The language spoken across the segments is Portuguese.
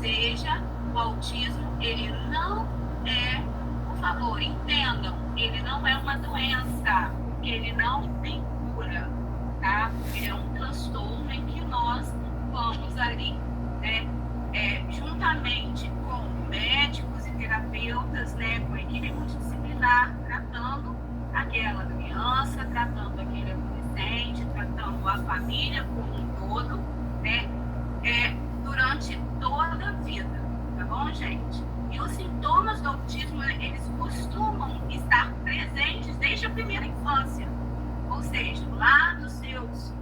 seja, o autismo, ele não é, por favor, entendam, ele não é uma doença, ele não tem cura, tá? Ele é um transtorno em que nós vamos ali, né, juntamente com médicos e terapeutas, né, com a equipe multidisciplinar, tratando aquela criança, tratando aquele adolescente, tratando a família como um todo, né, durante toda a vida, tá bom, gente? E os sintomas do autismo, eles costumam estar presentes desde a primeira infância, ou seja, lá dos seus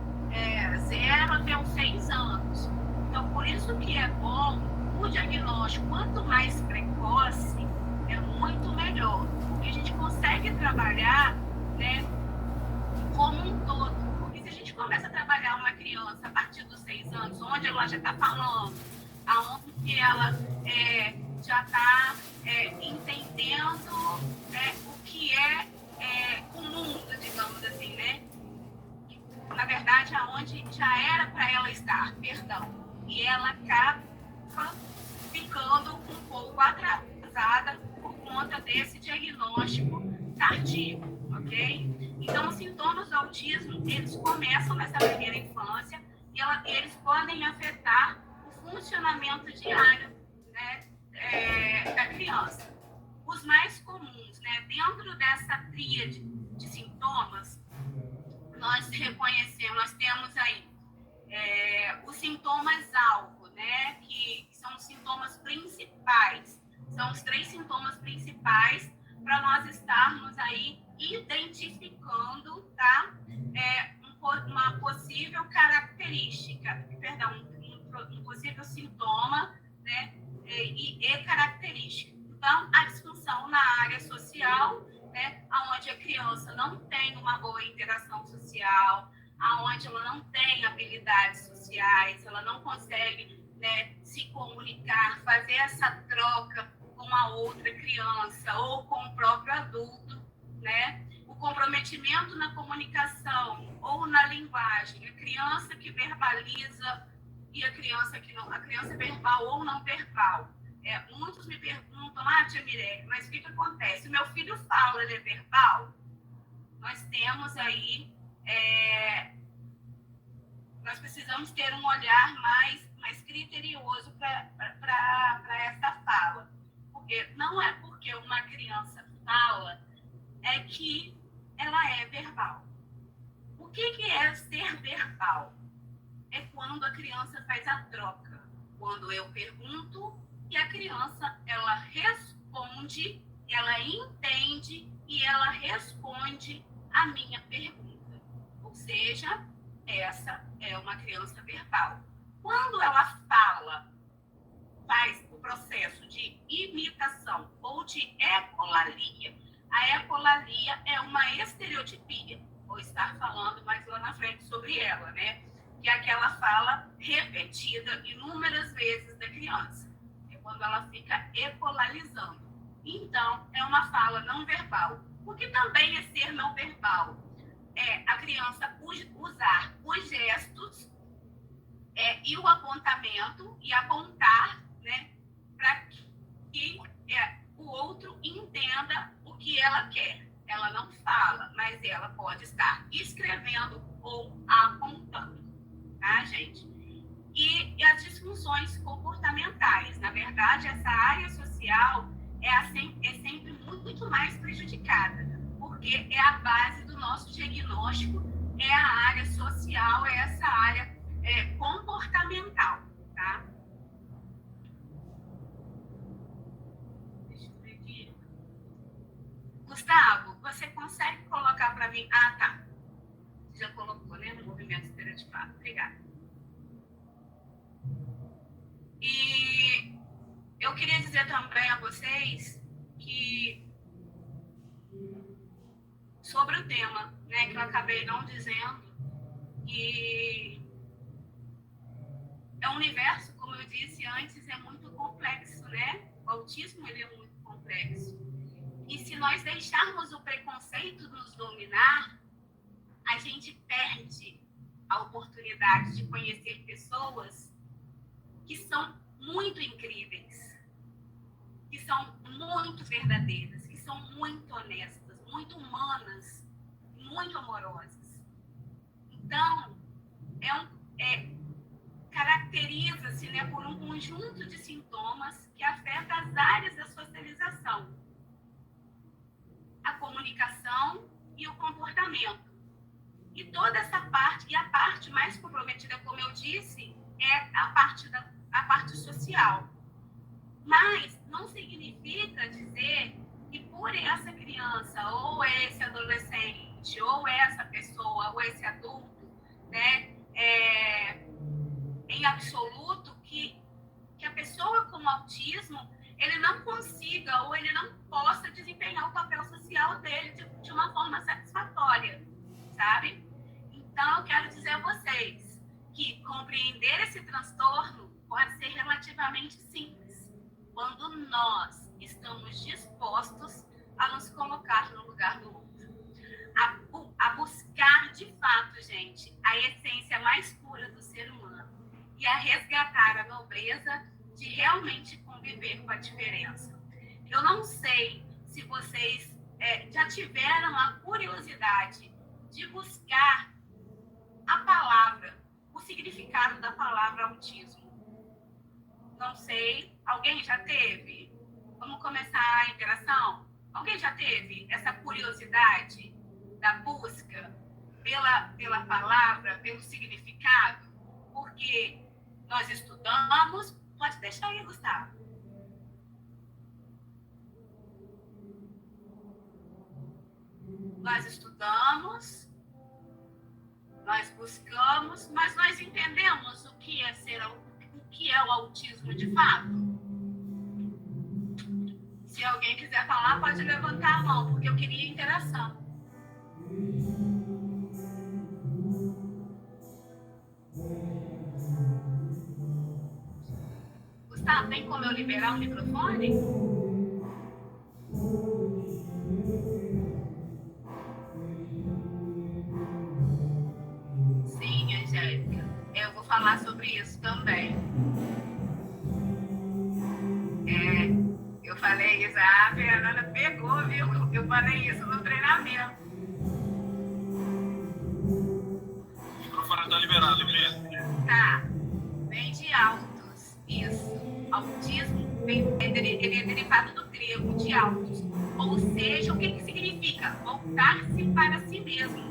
0 até os 6 anos. Então, por isso que é bom o diagnóstico, quanto mais precoce, é muito melhor, porque a gente consegue trabalhar, né, como um todo. Porque se a gente começa a trabalhar uma criança a partir dos 6 anos, onde ela já está falando, aonde ela já está entendendo o que é o mundo, digamos assim, né? Na verdade, aonde já era para ela estar, perdão. E ela acaba ficando um pouco atrasada por conta desse diagnóstico tardio, ok? Então, os sintomas do autismo, eles começam nessa primeira infância e eles podem afetar o funcionamento diário, né, da criança. Os mais comuns, né, dentro dessa tríade de sintomas, nós reconhecemos, nós temos aí os sintomas-alvo, né, que são os sintomas principais, são os 3 sintomas principais para nós estarmos aí identificando, tá, uma possível característica, perdão, um possível sintoma, né, e característica. Então, a disfunção na área social, né, onde a criança não tem uma boa interação social, aonde ela não tem habilidades sociais, ela não consegue, né, se comunicar, fazer essa troca com a outra criança ou com o próprio adulto, né? O comprometimento na comunicação ou na linguagem, a criança que verbaliza e a criança que não, a criança verbal ou não verbal. Muitos me perguntam, tia Mirelle, mas o que acontece? O meu filho fala, ele é verbal? Nós temos aí nós precisamos ter um olhar mais criterioso para essa fala. Porque não é porque uma criança fala que ela é verbal. O que é ser verbal? É quando a criança faz a troca. Quando eu pergunto e a criança, ela responde, ela entende e ela responde a minha pergunta. Ou seja, essa é uma criança verbal. Quando ela fala, faz o processo de imitação ou de ecolalia. A ecolalia é uma estereotipia. Vou estar falando mais lá na frente sobre ela, né? Que é aquela fala repetida inúmeras vezes da criança. É quando ela fica ecolalizando. Então, é uma fala não verbal. O que também é ser não verbal? A criança usar os gestos e o apontamento e apontar, né, para que o outro entenda o que ela quer. Ela não fala, mas ela pode estar escrevendo ou apontando, tá, gente? E as disfunções comportamentais. Na verdade, essa área social é sempre muito mais prejudicada, porque é a base do nosso diagnóstico, é a área social, é essa área comportamental, tá? Deixa eu ver aqui. Gustavo, você consegue colocar para mim? Ah, tá. Você já colocou, né, no movimento estereotipado. Obrigada. E eu queria dizer também a vocês que sobre o tema, né, que eu acabei não dizendo, que é um universo, como eu disse antes, é muito complexo, né? O autismo, ele é muito complexo. E se nós deixarmos o preconceito nos dominar, a gente perde a oportunidade de conhecer pessoas que são muito incríveis verdadeiras, que são muito honestas, muito humanas, muito amorosas. Então, caracteriza-se, né, por um conjunto de sintomas que afeta as áreas da socialização, a comunicação e o comportamento. E toda essa parte, e a parte mais comprometida, como eu disse, é a parte social. Mas não significa dizer que por essa criança, ou esse adolescente, ou essa pessoa, ou esse adulto, né, em absoluto, que a pessoa com autismo, ele não consiga ou ele não possa desempenhar o papel social dele de uma forma satisfatória, sabe? Então, eu quero dizer a vocês que compreender esse transtorno pode ser relativamente simples, quando nós estamos dispostos a nos colocar no lugar do outro, a buscar de fato, gente, a essência mais pura do ser humano e a resgatar a nobreza de realmente conviver com a diferença. Eu não sei se vocês já tiveram a curiosidade de buscar a palavra, o significado da palavra autismo. Não sei. Alguém já teve? Vamos começar a interação? Alguém já teve essa curiosidade da busca pela palavra, pelo significado? Porque nós estudamos. Pode deixar aí, Gustavo. Nós estudamos, nós buscamos, mas nós entendemos o que é o autismo de fato? Se alguém quiser falar, pode levantar a mão, porque eu queria interação. Gustavo, tem como eu liberar o microfone? Sim, Angélica. Eu vou falar sobre isso também. Eu falei isso, a Fernanda pegou, viu? Eu falei isso no treinamento. O microfone está liberado, Bia. Tá. Vem de autos. Isso. Autismo, ele é derivado do grego, de autos. Ou seja, o que significa? Voltar-se para si mesmo.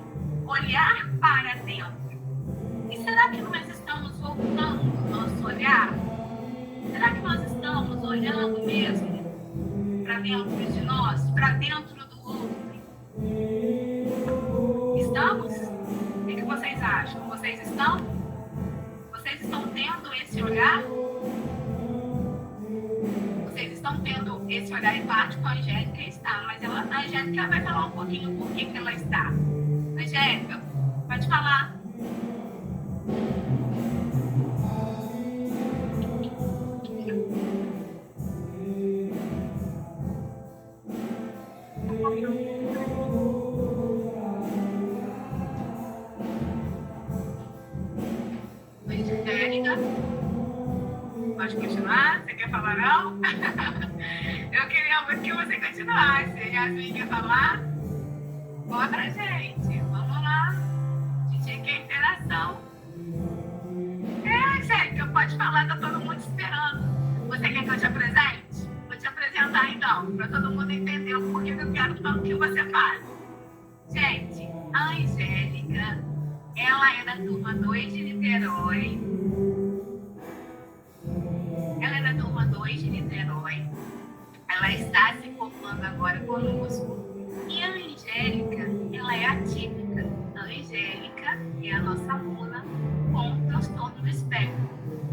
Olhar para dentro. E será que nós estamos voltando o nosso olhar? Será que nós estamos olhando mesmo para dentro de nós, para dentro do outro? Estamos? O que vocês acham? Vocês estão? Vocês estão tendo esse olhar? Vocês estão tendo esse olhar em parte com a Angélica? Está, mas a Angélica vai falar um pouquinho por que ela está. Angélica, pode falar. Angélica, pode continuar? Você quer falar não? Eu queria muito que você continuasse. Yasmin quer falar? Bora, gente. Vamos lá. A gente quer interação. Angélica, pode falar, tá todo mundo esperando. Você quer que eu te apresente? Vou te apresentar então, para todo mundo entender o porquê que eu quero tanto que você faz. Gente, a Angélica, ela é da turma 2 de Niterói. Ela é da turma 2 de Niterói. Ela está se formando agora conosco. E a Angélica, ela é atípica. A Angélica é a nossa aluna com transtorno do espectro.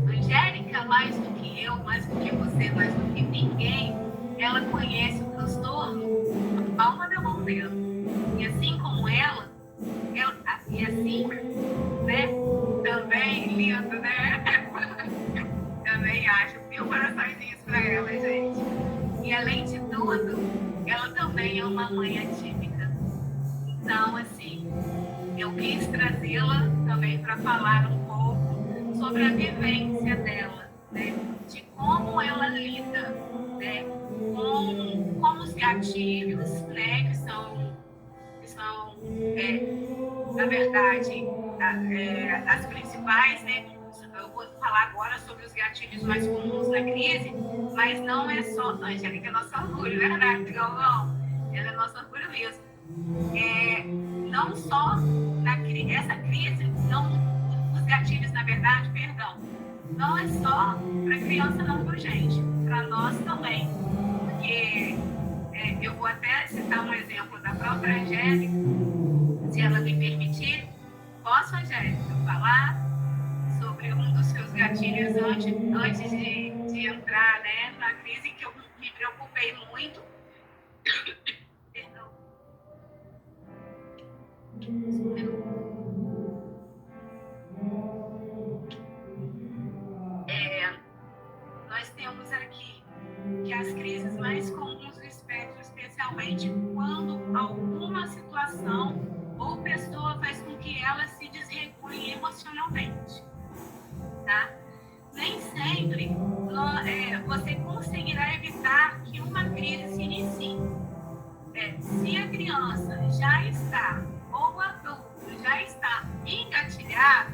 A Angélica, mais do que eu, mais do que você, mais do que ninguém, ela conhece o transtorno na palma da mão dela. E assim como ela e assim, né? Também, lindo, né? Também acho mil coraçõezinhos para ela, gente. E além de tudo, ela também é uma mãe atípica. Então, assim, eu quis trazê-la também para falar um pouco sobre a vivência dela, né? De como ela lida, né? Com gatilhos, né, que são na verdade, as principais, né? Eu vou falar agora sobre os gatilhos mais comuns na crise, mas não é só, Angélica, é nosso orgulho, verdade, Galvão? Ela é nosso orgulho mesmo. Não só essa crise, os gatilhos, na verdade, perdão, não é só para criança não, viu, gente? Para nós também. Porque eu vou até citar um exemplo da própria Angélica, se ela me permitir. Posso, Angélica, falar sobre um dos seus gatilhos antes de entrar, né, na crise, que eu me preocupei muito? Perdão. Nós temos aqui que as crises mais comuns do espectro, especialmente quando alguma situação ou pessoa faz com que ela se desregule emocionalmente, tá? Nem sempre você conseguirá evitar que uma crise se inicie. Se a criança já está, ou o adulto já está engatilhado,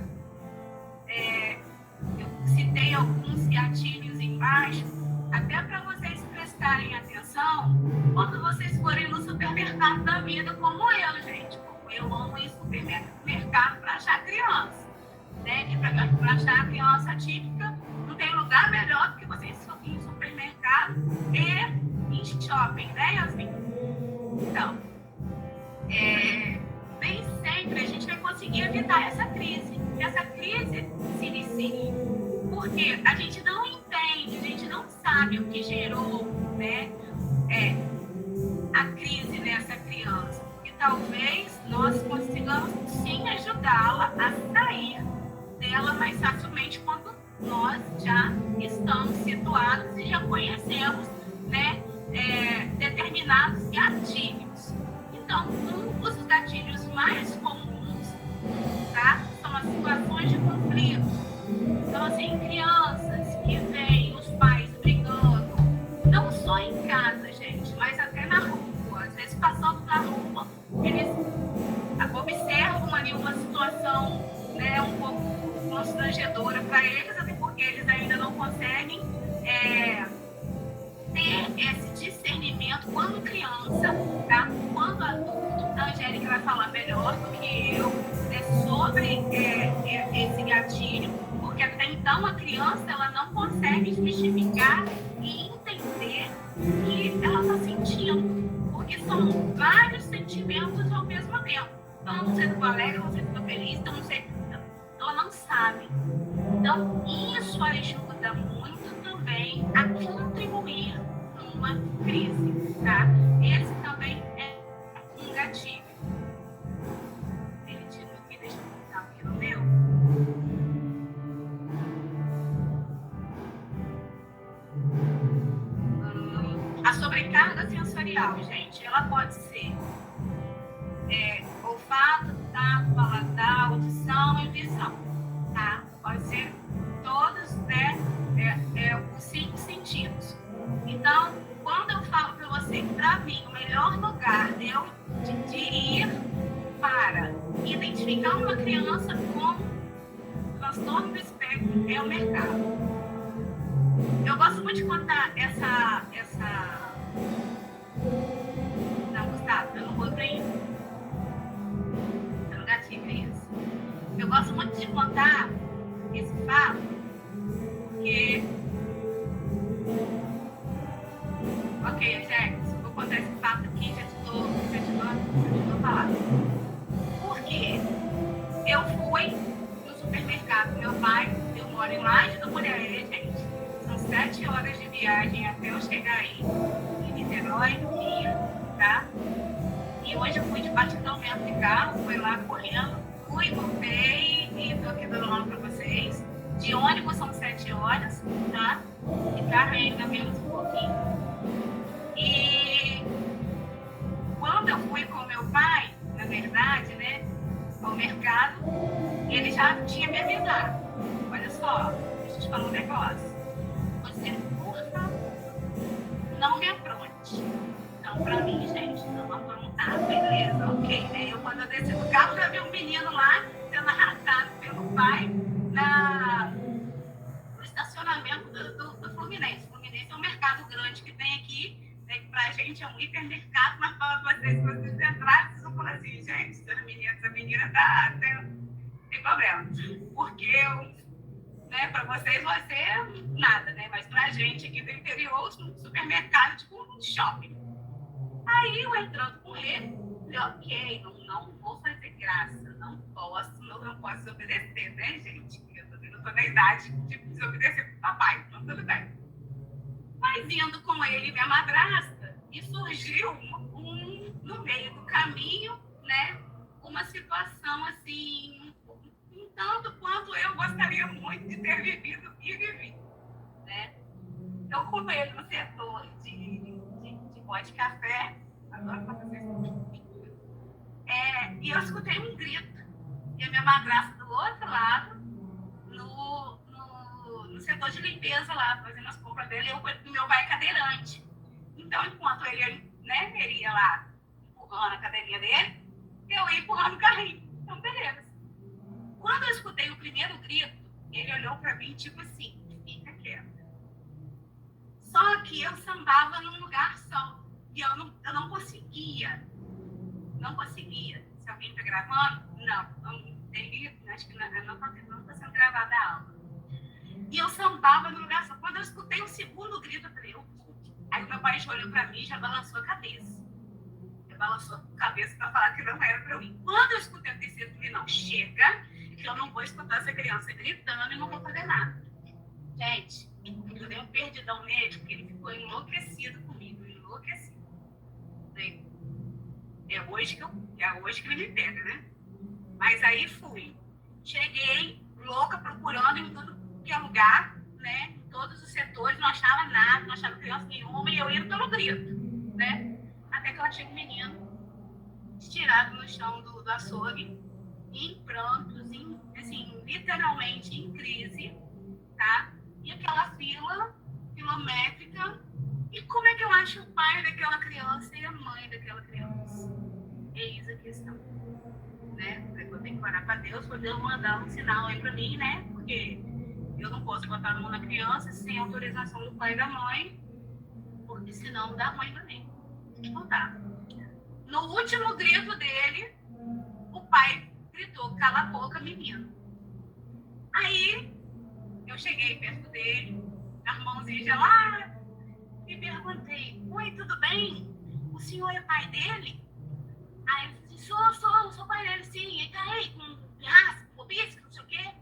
eu citei alguns gatilhos embaixo, até para vocês prestarem atenção quando vocês forem no supermercado da vida, como eu, gente. Como eu amo ir no supermercado para achar criança, né? Que para achar a criança típica, não tem lugar melhor do que vocês ir em supermercado e em shopping, né, Yasmin? Então, nem sempre a gente vai conseguir evitar essa crise. Que essa crise se inicie. Porque a gente não entende, a gente não sabe o que gerou, né, a crise nessa criança. E talvez nós consigamos sim ajudá-la a sair dela mais facilmente quando nós já estamos situados e já conhecemos, né, determinados gatilhos. Então, um dos gatilhos mais comuns, tá, são as situações de conflito. Então, assim, crianças que veem os pais brigando, não só em casa, gente, mas até na rua. Às vezes, passando na rua, eles observam ali uma situação, né, um pouco constrangedora para eles, até porque eles ainda não conseguem ter esse discernimento quando criança, tá? Quando adulto. A Angélica vai falar melhor do que eu, né, sobre esse gatilho, porque até então a criança ela não consegue justificar e entender o que ela está sentindo, porque são vários sentimentos ao mesmo tempo. Então, eu não sei se eu tô alegre, eu não sei se eu tô feliz, eu não sei, ela não sabe. Então, isso ajuda muito também a contribuir numa crise, tá? Esse também é um gatilho. Deixa eu botar aqui no meu. A sobrecarga sensorial, gente, ela pode ser olfato, tato, paladar, audição e visão, tá? Pode ser todos, né, os 5 sentidos. Então, quando eu falo para você que, para mim, o melhor lugar de ir para identificar uma criança com transtorno do espectro é o mercado. Eu gosto muito de contar essa... Não, Gustavo, eu não vou para isso. Eu não gatilho isso. Eu gosto muito de contar esse fato, porque... Ok, Angélica, se eu vou contar esse fato aqui, já te dou a palavra. Porque eu fui no supermercado, meu pai, eu moro em Laje do Mulherê, gente. São 7 horas de viagem até eu chegar aí, em Niterói, no Rio, tá? E hoje eu fui de batidão mesmo de carro, fui lá correndo, fui, voltei e tô aqui dando nome pra vocês. De ônibus são 7 horas, tá? De carro ainda menos um pouquinho. E quando eu fui com meu pai, na verdade, né, ao mercado, ele já tinha me avisado. Olha só, deixa eu te falar um negócio. Você, por favor, não me apronte. Não não pra mim, gente. Não, tá, beleza, ok. Aí eu, quando eu desci do carro, já vi um menino lá sendo arrastado pelo pai no estacionamento do Fluminense. O Fluminense é um mercado grande que tem aqui, né, que pra gente é um hipermercado, mas para vocês, se vocês entrarem, vocês vão falar assim, gente, essa menina tem problema. Porque né, para vocês vai ser nada, né? Mas pra gente aqui do interior, um supermercado, tipo um shopping. Aí eu entrando com ele, falei, ok, não vou fazer graça, não posso desobedecer, né, gente? Eu tô na idade de desobedecer pro papai, então tudo bem. Mas indo com ele e minha madrasta, e surgiu no meio do caminho, né, uma situação assim, um tanto quanto eu gostaria muito de ter vivido e vivi, né? Eu com ele no setor de pó de café, adoro fazer isso, e eu escutei um grito, e a minha madrasta do outro lado, no setor de limpeza lá, fazendo as compras dele, o meu pai é cadeirante. Então, enquanto ele ia lá empurrando a cadeirinha dele, eu ia empurrando o carrinho. Então, beleza. Quando eu escutei o primeiro grito, ele olhou pra mim, tipo assim, fica quieto. Só que eu sambava num lugar só. E eu não conseguia. Não conseguia. Se alguém tá gravando, não tem, acho que não tá sendo gravada a aula. E eu sambava no lugar só. Quando eu escutei o segundo grito, eu falei, aí o meu pai já olhou pra mim e já balançou a cabeça. Balançou a cabeça para falar que não era para mim. Quando eu escutei o terceiro, eu falei, não, chega, que eu não vou escutar essa criança gritando e não vou fazer nada. Gente, eu dei um perdidão nele, porque ele ficou enlouquecido comigo, enlouquecido. É hoje que ele me pega, né? Mas aí fui. Cheguei, louca, procurando em tudo que é lugar, né? Em todos os setores, não achava nada, não achava criança nenhuma, e eu ia pelo grito, né? Até que eu achei um menino estirado no chão do açougue, em prantos, assim, literalmente em crise, tá? E aquela fila quilométrica. E como é que eu acho o pai daquela criança e a mãe daquela criança? Eis a questão, né? Eu tenho que parar para Deus, para Deus mandar um sinal aí para mim, né? Porque eu não posso botar a mão na criança sem autorização do pai e da mãe, porque senão dá ruim para mim. Então tá. No último grito dele, o pai gritou, cala a boca, menino. Aí, eu cheguei perto dele, as mãozinhas geladas, e perguntei, oi, tudo bem? O senhor é pai dele? Aí ele disse, sou pai dele, sim. Ele tá aí com pirraça, pobisco, não sei o quê.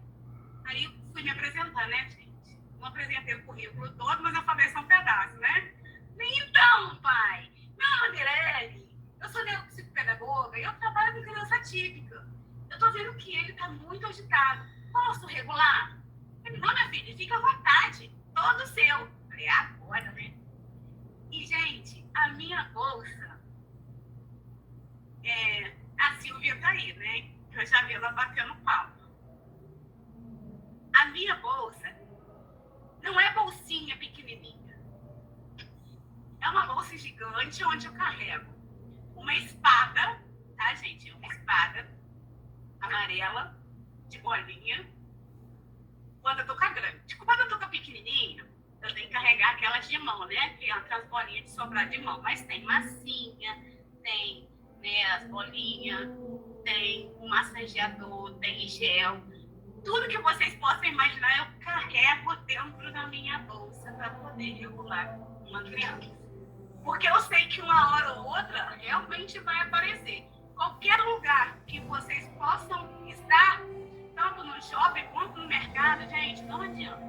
Aí eu fui me apresentar, né, gente? Não apresentei o currículo todo, mas eu falei só um pedaço, né? Então, pai, meu nome é Mirelle, eu sou neuropsicopedagoga e eu trabalho com criança típica. Eu tô vendo que ele tá muito agitado. Posso regular? Ele, não, minha filha, fica à vontade, todo seu. Falei, agora, né? E, gente, a minha bolsa, a Silvia tá aí, né? Eu já vi ela batendo palma. A minha bolsa não é bolsinha pequenininha. É uma bolsa gigante onde eu carrego uma espada, tá, gente? Uma espada amarela, de bolinha. Quando eu tô com a grande. Quando eu tô com a pequenininha, eu tenho que carregar aquelas de mão, né? Que é aquelas bolinhas de sobrar de mão. Mas tem massinha, tem, né, as bolinhas, tem o massageador, tem gel. Tudo que vocês possam imaginar, eu carrego dentro da minha bolsa para poder regular uma criança. Porque eu sei que uma hora ou outra realmente vai aparecer. Qualquer lugar que vocês possam estar, tanto no shopping quanto no mercado, gente, não adianta.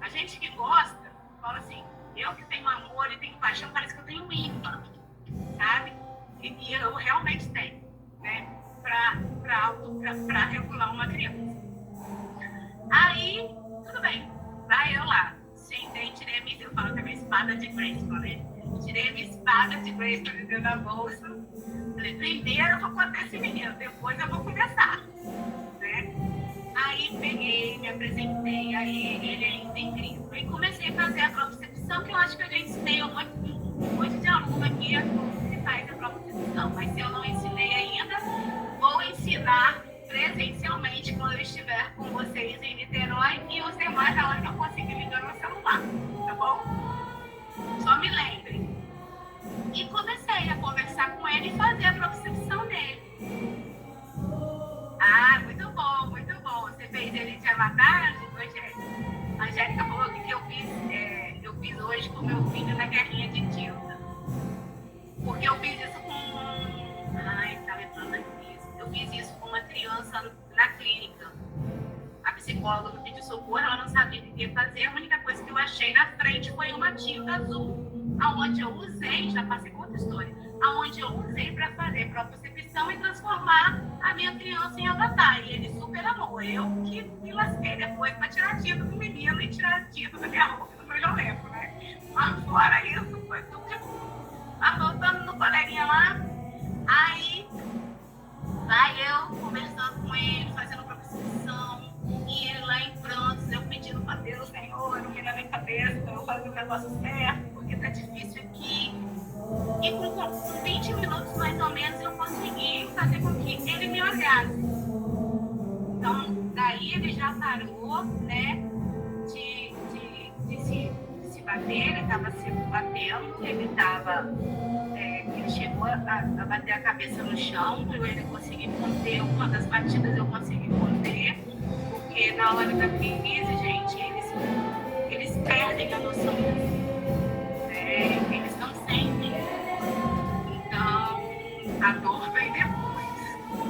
A gente que gosta, fala assim, eu que tenho amor e tenho paixão, parece que eu tenho ímã, sabe? E eu realmente tenho, né? Para regular uma criança. Aí, tudo bem, vai eu lá. Tirei a minha, eu falo que é minha espada de Grayskull, né? Tirei a minha espada de Grayskull dentro da bolsa. Falei, primeiro eu vou contar esse menino, depois eu vou conversar, né? Aí peguei, me apresentei a ele ainda em Cristo. E comecei a fazer a propriocepção, que eu acho que a gente tem um monte de aluno aqui fiz hoje com meu filho na guerrinha de tinta. Porque eu fiz isso com... Ai, tá lembrando aqui. Eu fiz isso com uma criança na clínica. A psicóloga me pediu socorro, ela não sabia o que ia fazer. A única coisa que eu achei na frente foi uma tinta azul, aonde eu usei, já passei com outra história, aonde eu usei para fazer propriocepção e transformar a minha criança em avatar. E ele super amou. Eu que me lasquei depois para tirar tinta do menino e tirar tinta da minha roupa, do meu jaleco, né? Mas fora isso, foi tudo de bom. Mas voltando no coleguinha lá, aí vai eu conversando com ele, fazendo propriocepção, e ele lá em prantos, eu pedindo para Deus, Senhor, não me na minha cabeça, para eu fazer o negócio certo, porque tá difícil aqui. E com 20 minutos mais ou menos eu consegui fazer com que ele me olhasse. Então, daí ele já parou, né, de se bater, ele estava se batendo, ele chegou a bater a cabeça no chão, ele conseguiu conter, uma das batidas eu consegui conter, porque na hora da crise, gente, eles perdem a noção, eles não sentem. Então, a dor vem depois,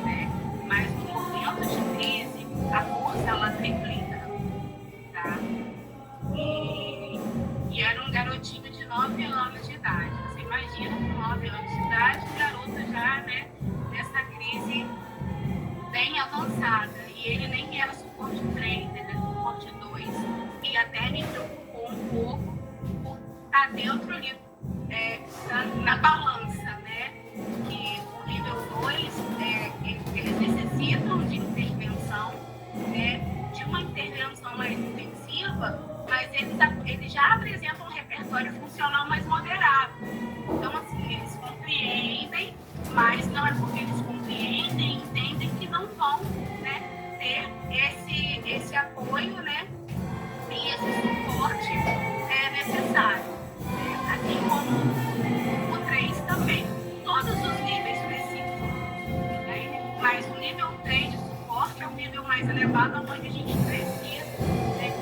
né? Mas no momento de crise, a força ela triplica, tá? E era um garotinho de 9 anos de idade. Você imagina, com 9 anos de idade, o garoto já, né, nessa crise bem avançada. E ele nem era suporte 3, ele era suporte 2. E até me preocupou um pouco por estar dentro ali, na balança, né? Que o nível 2, eles necessitam de intervenção, né? De uma intervenção mais intensiva, mas eles já apresentam um repertório funcional mais moderado. Então, assim, eles compreendem, mas não é porque eles compreendem, entendem que não vão, né, ter esse apoio, né, e esse suporte necessário. Assim como o 3 também. Todos os níveis precisam, né? Mas o nível 3 de suporte é o nível mais elevado, onde a gente precisa, né,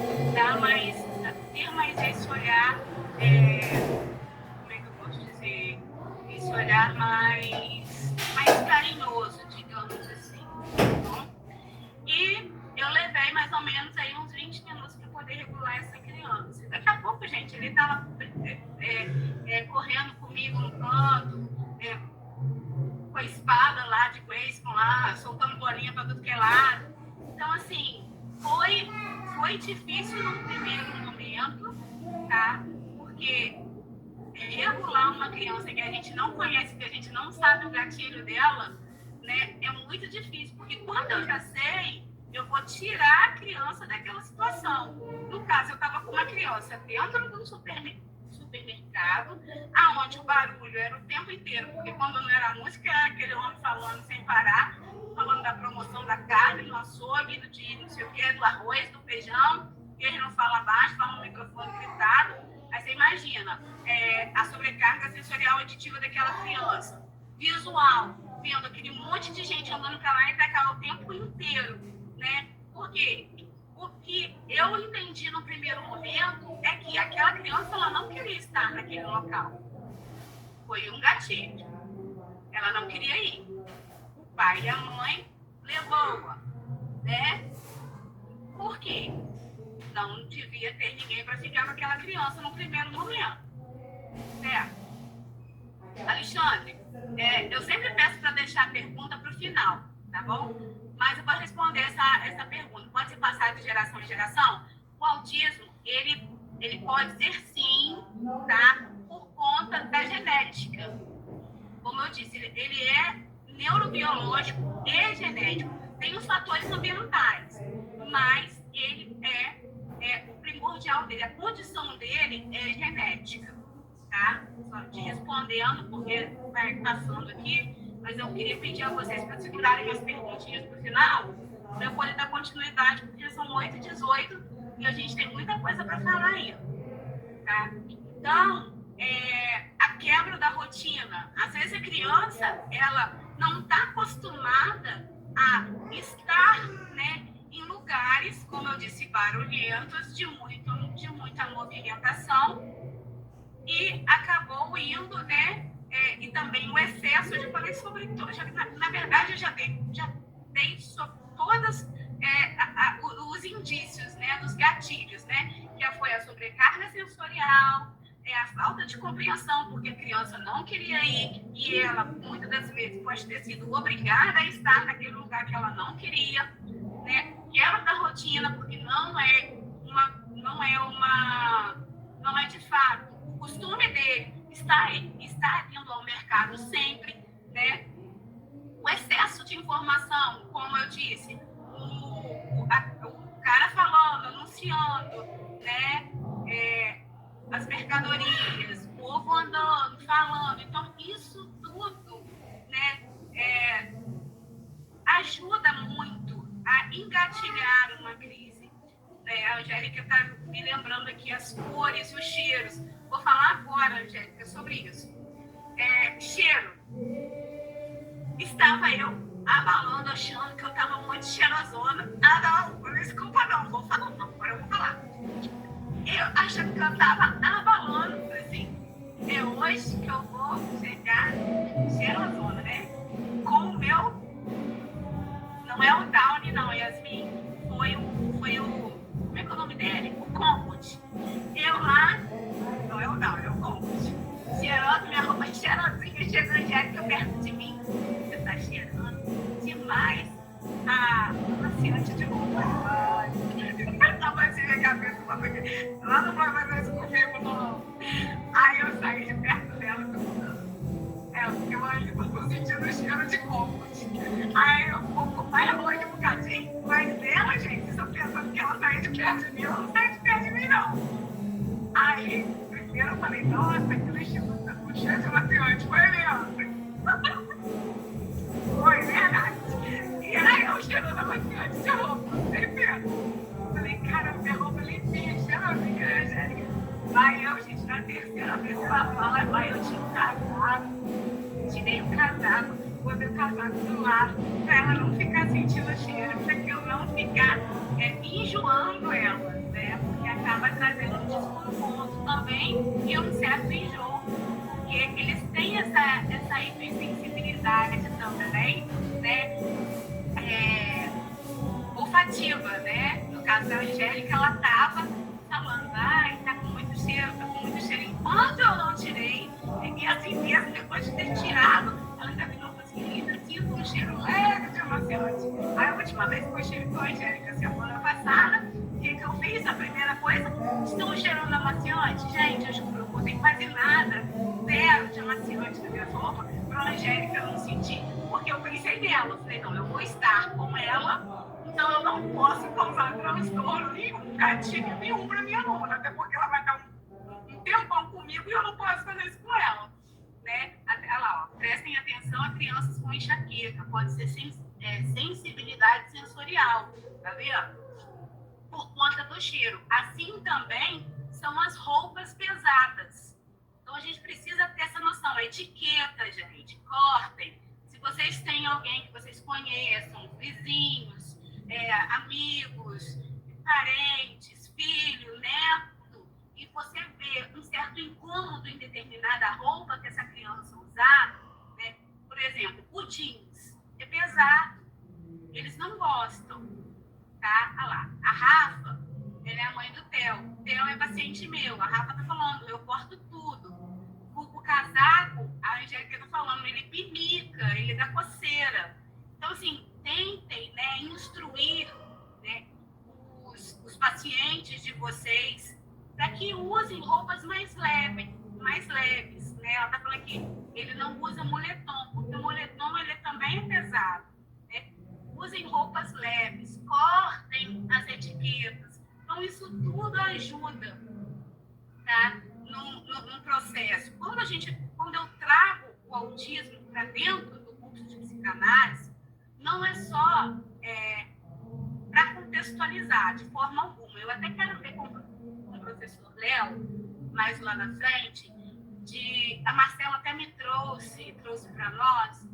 ter mais esse olhar, como é que eu posso dizer? Esse olhar mais carinhoso, digamos assim. Tá bom? E eu levei mais ou menos aí uns 20 minutos para poder regular essa criança. Daqui a pouco, gente, ele estava correndo comigo no canto, com a espada lá de Grayskull lá, soltando bolinha para tudo que é lado. Então, assim, foi difícil no primeiro momento, tá? Porque regular uma criança que a gente não conhece, que a gente não sabe o gatilho dela, né, é muito difícil, porque quando eu já sei, eu vou tirar a criança daquela situação. No caso, eu estava com uma criança dentro do supermercado, aonde o barulho era o tempo inteiro, porque quando não era música, era aquele homem falando sem parar, falando da promoção da carne, do açougue, do não sei o quê, do arroz, do feijão, e ele não fala baixo, fala no microfone gritado. Aí você imagina a sobrecarga sensorial auditiva daquela criança. Visual, vendo aquele monte de gente andando pra lá e pra cá o tempo inteiro, né? Por quê? O que eu entendi no primeiro momento é que aquela criança ela não queria estar naquele local. Foi um gatilho. Ela não queria ir. O pai e a mãe levou-a, né? Por quê? Não devia ter ninguém para ficar com aquela criança no primeiro momento. Certo? Alexandre, eu sempre peço para deixar a pergunta para o final, tá bom? Mas eu vou responder essa pergunta. Pode se passar de geração em geração? O autismo, ele pode ser sim, tá? Por conta da genética. Como eu disse, ele é neurobiológico e genético. Tem os fatores ambientais, mas ele o primordial dele, a condição dele é genética, tá? Só te respondendo, porque vai passando aqui, mas eu queria pedir a vocês para segurarem as perguntinhas para o final, para eu poder dar continuidade, porque são 8h18 e a gente tem muita coisa para falar ainda, tá? Então, a quebra da rotina. Às vezes a criança, ela não está acostumada a estar, né, em lugares, como eu disse, barulhentos, de muita movimentação, incluindo, né, e também o excesso, eu já falei sobre, na verdade, eu já dei sobre todas os indícios, né, dos gatilhos, né, que foi a sobrecarga sensorial, a falta de compreensão, porque a criança não queria ir, e ela, muitas das vezes, pode ter sido obrigada a estar naquele lugar que ela não queria, né, quebra da rotina, porque não é de fato o costume dele estar indo ao mercado sempre, né? O excesso de informação, como eu disse, o cara falando, anunciando, né? As mercadorias, o povo andando, falando. Então, isso tudo, né, ajuda muito a engatilhar uma crise. A Angélica está me lembrando aqui as cores e os cheiros. Vou falar agora, Angélica, sobre isso. Cheiro. Estava eu abalando, achando que eu estava muito cheirosona. Não, desculpa, não vou falar, não, agora eu vou falar. Eu achando que eu estava abalando, assim, é hoje que eu vou chegar cheirosona, né? Com o meu, não é o Downy, não, Yasmin, foi o, como é que é o nome dele? O Comfort. Eu lá, não é o Downy, é o Comfort. Cheirando, minha roupa cheirosinha, chega a Angélica perto de mim. Você tá cheirando demais a amaciante de roupa. Eu tava assim, minha cabeça, lá não vai fazer isso comigo, não. Aí eu saí de perto dela, porque eu ainda tô sentindo o cheiro de Comfort. Aí eu vou mais longe um bocadinho, mas dela, gente, se eu pensando que ela sair de perto de mim, ela não sai de perto de mim, não. Aí, primeiro eu falei, nossa, que vestido tá com cheiro de amaciante, foi mesmo. Foi verdade. E aí eu cheirando amaciante de roupa, sem medo. Falei, cara, minha roupa limpinha, cheirosinha, né, Angélica? Vai eu, gente, na terceira vez que ela fala, vai eu tinha um casaco, tirei o casaco, botei o casaco do lado, pra ela não ficar sentindo cheiro, pra que eu não ficar enjoando ela, né? Porque acaba trazendo um desconforto também e um certo enjoo, porque eles têm essa hipersensibilidade também, né? Olfativa, né? No caso da Angélica, ela estava falando, tá com muito cheiro, tá com muito cheiro. Enquanto eu não tirei, e assim mesmo, depois de ter tirado, ela ainda virou e falou assim, ainda sinto um cheiro leve de amaciante. Aí a última vez que eu estive com a Angélica, semana passada, o que eu fiz? A primeira coisa, estou cheirando amaciante? Gente, eu juro, eu não botei quase nada, zero de amaciante na minha roupa, para a Angélica não sentir, porque eu pensei nela, eu falei, não, eu vou estar com ela, então eu não posso causar transtorno nenhum, gatilho nenhum para minha aluna, até porque ela vai dar um tempão comigo e eu não posso fazer isso com ela, né? Olha lá, ó, prestem atenção a crianças com enxaqueca, pode ser sensibilidade sensorial, tá vendo? Por conta do cheiro. Assim também são as roupas pesadas. Então a gente precisa ter essa noção. Etiqueta, gente, cortem. Se vocês têm alguém que vocês conheçam, vizinhos, amigos, parentes, filho, neto, e você vê um certo incômodo em determinada roupa que essa criança usar, né? Por exemplo, o jeans é pesado, eles não gostam, tá? Olha lá, a Rafa, ela é a mãe do Theo. O Theo é paciente meu, a Rafa tá falando, eu corto tudo. O casaco, a Angélica tá falando, ele pinica, ele dá coceira. Então, assim, tentem, né, instruir, né, os pacientes de vocês para que usem roupas mais leves, né? Ela tá falando aqui, ele não usa moletom, porque o moletom, ele também é pesado, né? Usem roupas leves, cortem as etiquetas. Então, isso tudo ajuda, tá? No processo. Quando eu trago o autismo para dentro do curso de psicanálise, não é só para contextualizar de forma alguma. Eu até quero ver com o professor Léo, mais lá na frente, a Marcela até me trouxe para nós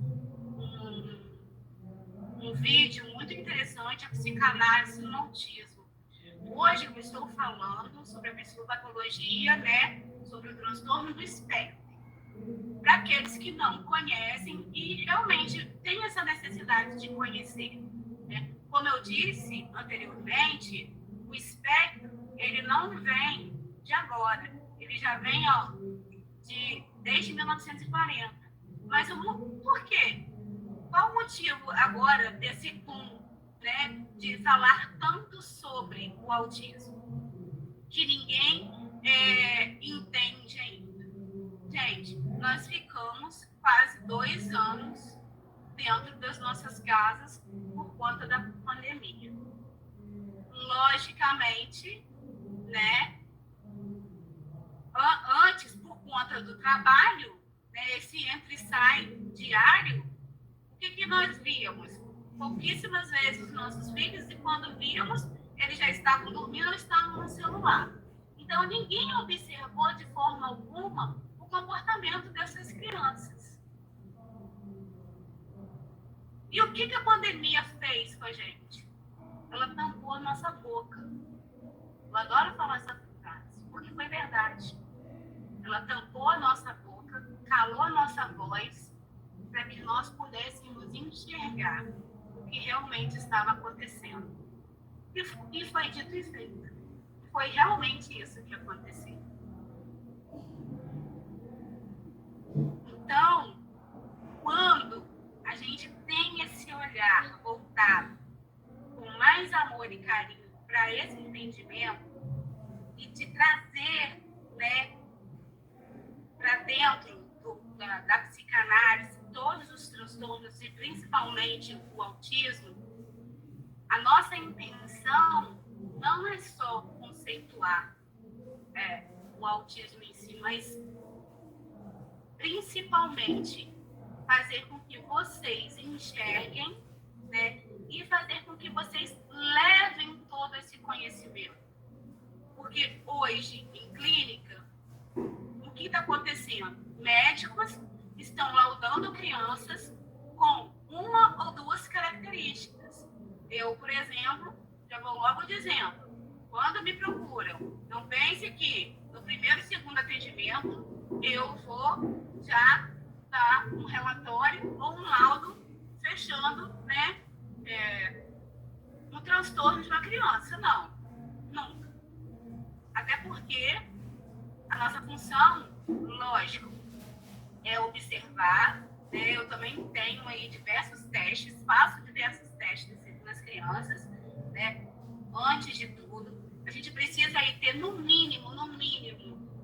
um vídeo muito interessante, a psicanálise no autismo. Hoje eu estou falando sobre a psicopatologia, né, sobre o transtorno do espectro. para aqueles que não conhecem e realmente têm essa necessidade de conhecer, né? Como eu disse anteriormente, o espectro, ele não vem de agora, ele já vem desde 1940. Mas por quê? Qual o motivo agora desse boom, né, de falar tanto sobre o autismo? Que ninguém entende ainda. Gente, nós ficamos quase 2 anos dentro das nossas casas por conta da pandemia. Logicamente, né, antes, por conta do trabalho, né, esse entra e sai diário, o que nós víamos? Pouquíssimas vezes os nossos filhos, e quando víamos, eles já estavam dormindo ou estavam no celular. Então, ninguém observou de forma alguma o comportamento dessas crianças. E o que a pandemia fez com a gente? Ela tampou a nossa boca. Eu adoro falar essa frase, porque foi verdade. Ela tampou a nossa boca, calou a nossa voz, para que nós pudéssemos enxergar o que realmente estava acontecendo. E foi dito e feito. Foi realmente isso que aconteceu. Então, quando a gente tem esse olhar voltado com mais amor e carinho para esse entendimento e de trazer, né, para dentro da psicanálise todos os transtornos e principalmente o autismo, a nossa intenção não é só conceituar o autismo em si, mas principalmente fazer com que vocês enxerguem, né, e fazer com que vocês levem todo esse conhecimento. Porque hoje, em clínica, o que está acontecendo? Médicos estão laudando crianças com uma ou duas características. Eu, por exemplo, já vou logo dizendo, quando me procuram, não pense que no primeiro e segundo atendimento eu vou já dar um relatório ou um laudo fechando, né, um transtorno de uma criança. Não, nunca. Até porque a nossa função, lógico, é observar, né? Eu também tenho aí diversos testes, faço diversos testes nas crianças, né? Antes de tudo, a gente precisa aí ter no mínimo,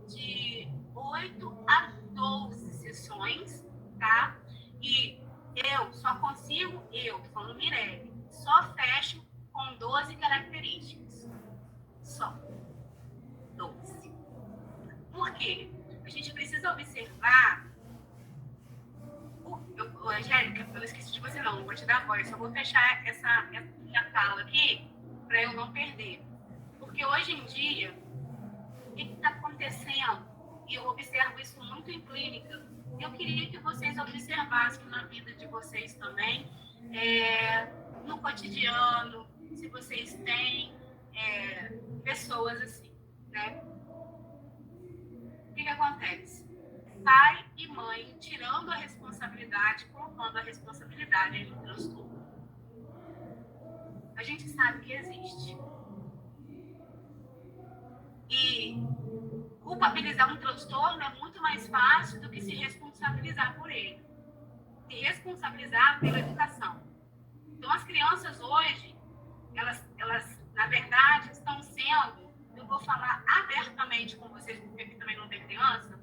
de 8 a 12 sessões, tá? E eu só consigo, tô falando Mirelle, só fecho com 12 características. Só 12. Por quê? A gente precisa observar. Angélica, eu esqueci de você não vou te dar voz, só vou fechar essa minha fala aqui para eu não perder. Porque hoje em dia, o que está acontecendo? E eu observo isso muito em clínica. Eu queria que vocês observassem na vida de vocês também, no cotidiano, se vocês têm pessoas assim, né? O que acontece? Pai e mãe tirando a responsabilidade, colocando a responsabilidade no transtorno. A gente sabe que existe. E culpabilizar um transtorno é muito mais fácil do que se responsabilizar por ele. Se responsabilizar pela educação. Então, as crianças hoje, elas na verdade, estão sendo, eu vou falar abertamente com vocês, porque aqui também não tem criança,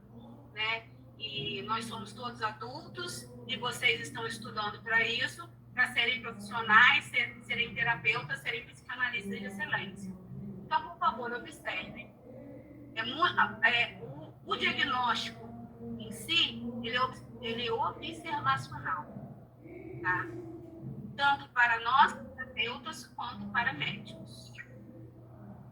né? E nós somos todos adultos e vocês estão estudando para isso, para serem profissionais, serem terapeutas, serem psicanalistas de excelência. Então, por favor, observem. O diagnóstico em si, ele é observacional, tá? Tanto para nós, terapeutas, quanto para médicos.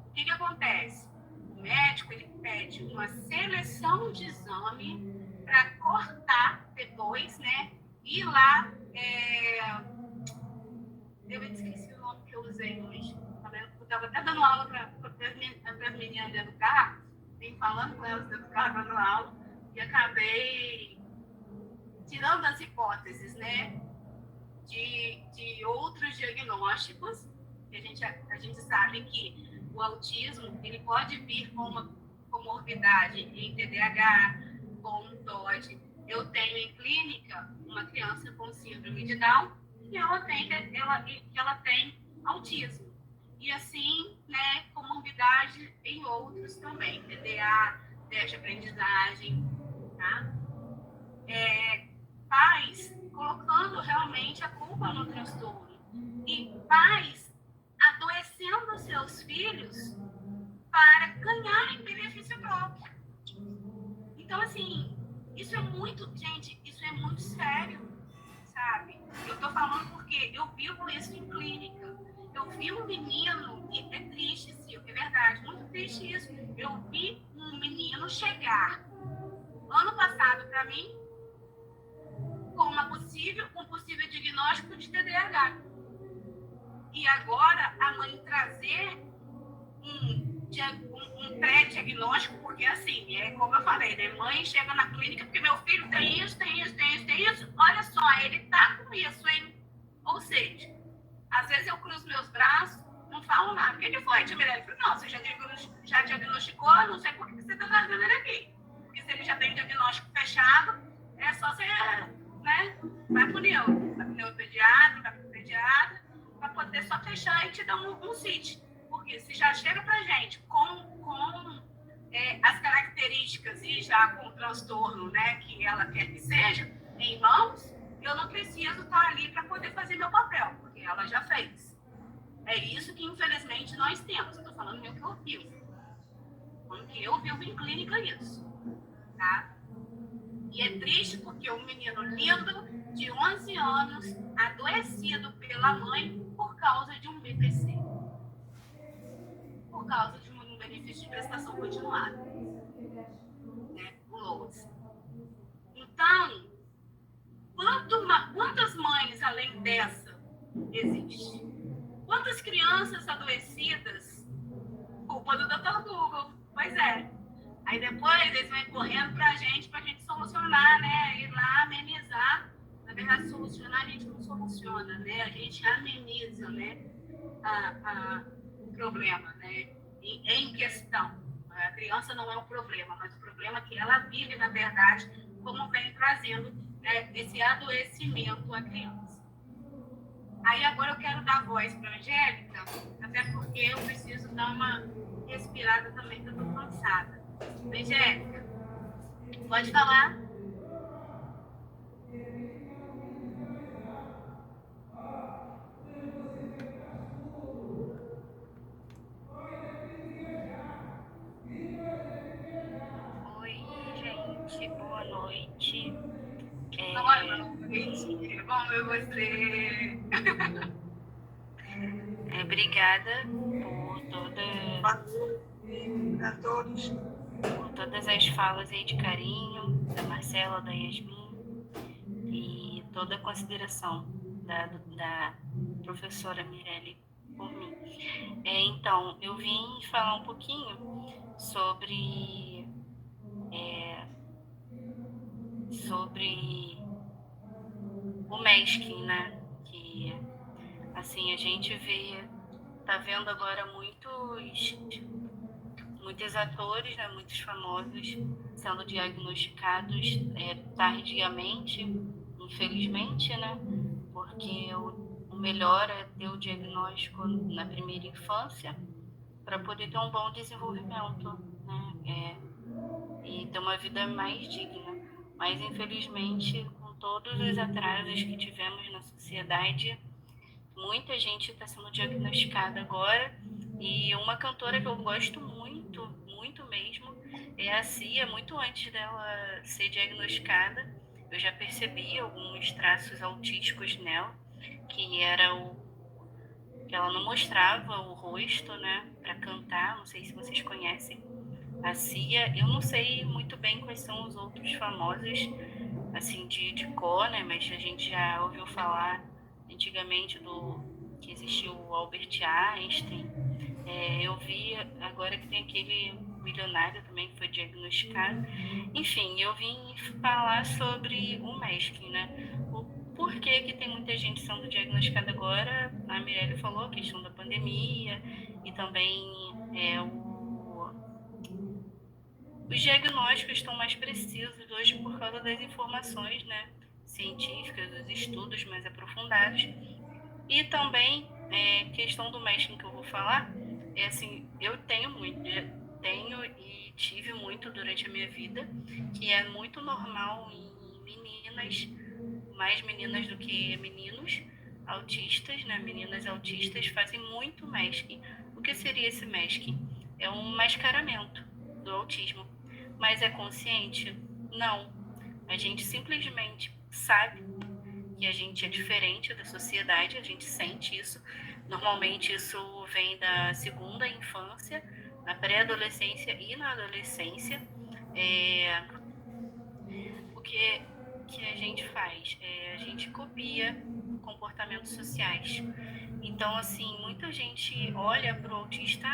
O que acontece? O médico, ele pede uma seleção de exame para cortar depois, né? E lá, eu esqueci o nome que eu usei hoje. Eu estava até dando aula para as meninas dentro do carro, vem falando com elas dentro do carro, dando aula. e acabei tirando as hipóteses, né, de outros diagnósticos. A gente sabe que o autismo ele pode vir com uma comorbidade em TDAH, com um TOD. Eu tenho em clínica uma criança com síndrome de Down e ela tem autismo. E assim, né, comorbidade em outros também, TDA, déficit de aprendizagem, tá? Pais colocando realmente a culpa no transtorno e pais adoecendo seus filhos para ganhar em benefício próprio. Então, assim, isso é muito sério, sabe? Eu tô falando porque eu vivo isso em clínica. Eu vi um menino, e é triste, sim, é verdade, muito triste isso. Eu vi um menino chegar ano passado para mim com um possível diagnóstico de TDAH. E agora a mãe trazer um pré-diagnóstico, porque assim, é como eu falei, né? Mãe chega na clínica porque meu filho tem isso, olha só, ele tá com isso, hein? Ou seja, às vezes eu cruzo meus braços, não falo nada. O que foi, tia Mirella? Eu falei, não, você já diagnosticou, não sei por que você tá trazendo ele aqui. Porque se ele já tem diagnóstico fechado, é só você, né? Vai pro neuropediatra, vai pro pediatra, para poder só fechar e te dar um CIT. Porque se já chega pra gente com as características e já com o transtorno, né, que ela quer que seja, em mãos, eu não preciso estar ali para poder fazer meu papel, porque ela já fez. É isso que, infelizmente, nós temos. Eu estou falando meu que eu vivo. Porque eu vivo em clínica isso. Tá? E é triste porque um menino lindo, de 11 anos, adoecido pela mãe por causa de um BPC. Por causa de um benefício de prestação continuada. Né? O LOAS. Então, quantas mães, além dessa, existem? Quantas crianças adoecidas? Culpa do Dr. Google. Pois é. Aí depois eles vêm correndo pra gente solucionar, né? Ir lá amenizar. Na verdade, solucionar a gente não soluciona, né? A gente ameniza, né? O problema, né? Em questão. A criança não é o problema, mas o problema é que ela vive, na verdade, como vem trazendo, né, esse adoecimento à criança. Aí agora eu quero dar voz para a Angélica, até porque eu preciso dar uma respirada também, que eu estou cansada. Angélica, pode falar? Oi, gente, boa noite. Boa noite, bom ver você. Obrigada por todas as falas aí de carinho da Marcela, da Yasmin e toda a consideração da professora Mirelle por mim. Então, eu vim falar um pouquinho sobre o Meskin, né? Que, assim, a gente tá vendo agora muitos atores, né, muitos famosos sendo diagnosticados tardiamente, infelizmente, né? Porque o melhor é ter o diagnóstico na primeira infância para poder ter um bom desenvolvimento, né? E ter uma vida mais digna. Mas, infelizmente, com todos os atrasos que tivemos na sociedade, muita gente está sendo diagnosticada agora. E uma cantora que eu gosto muito, muito mesmo, é a Cia. Muito antes dela ser diagnosticada, eu já percebi alguns traços autísticos nela, que ela não mostrava o rosto, né, para cantar. Não sei se vocês conhecem a Cia. Eu não sei muito bem quais são os outros famosos, assim, de cor, né, mas a gente já ouviu falar antigamente que existiu o Albert Einstein. Eu vi agora que tem aquele milionário também que foi diagnosticado. Enfim, eu vim falar sobre o masking, né? O porquê que tem muita gente sendo diagnosticada agora. A Mirelle falou a questão da pandemia e também os diagnósticos estão mais precisos hoje por causa das informações, né, científicas, dos estudos mais aprofundados. E também, questão do masking que eu vou falar, é assim, eu tenho e tive muito durante a minha vida, que é muito normal em meninas, mais meninas do que meninos, autistas, né, meninas autistas fazem muito masking. O que seria esse masking? É um mascaramento do autismo. Mas é consciente? Não. A gente simplesmente sabe que a gente é diferente da sociedade, a gente sente isso. Normalmente isso vem da segunda infância, na pré-adolescência e na adolescência. O que a gente faz? A gente copia comportamentos sociais. Então, assim, muita gente olha pro autista,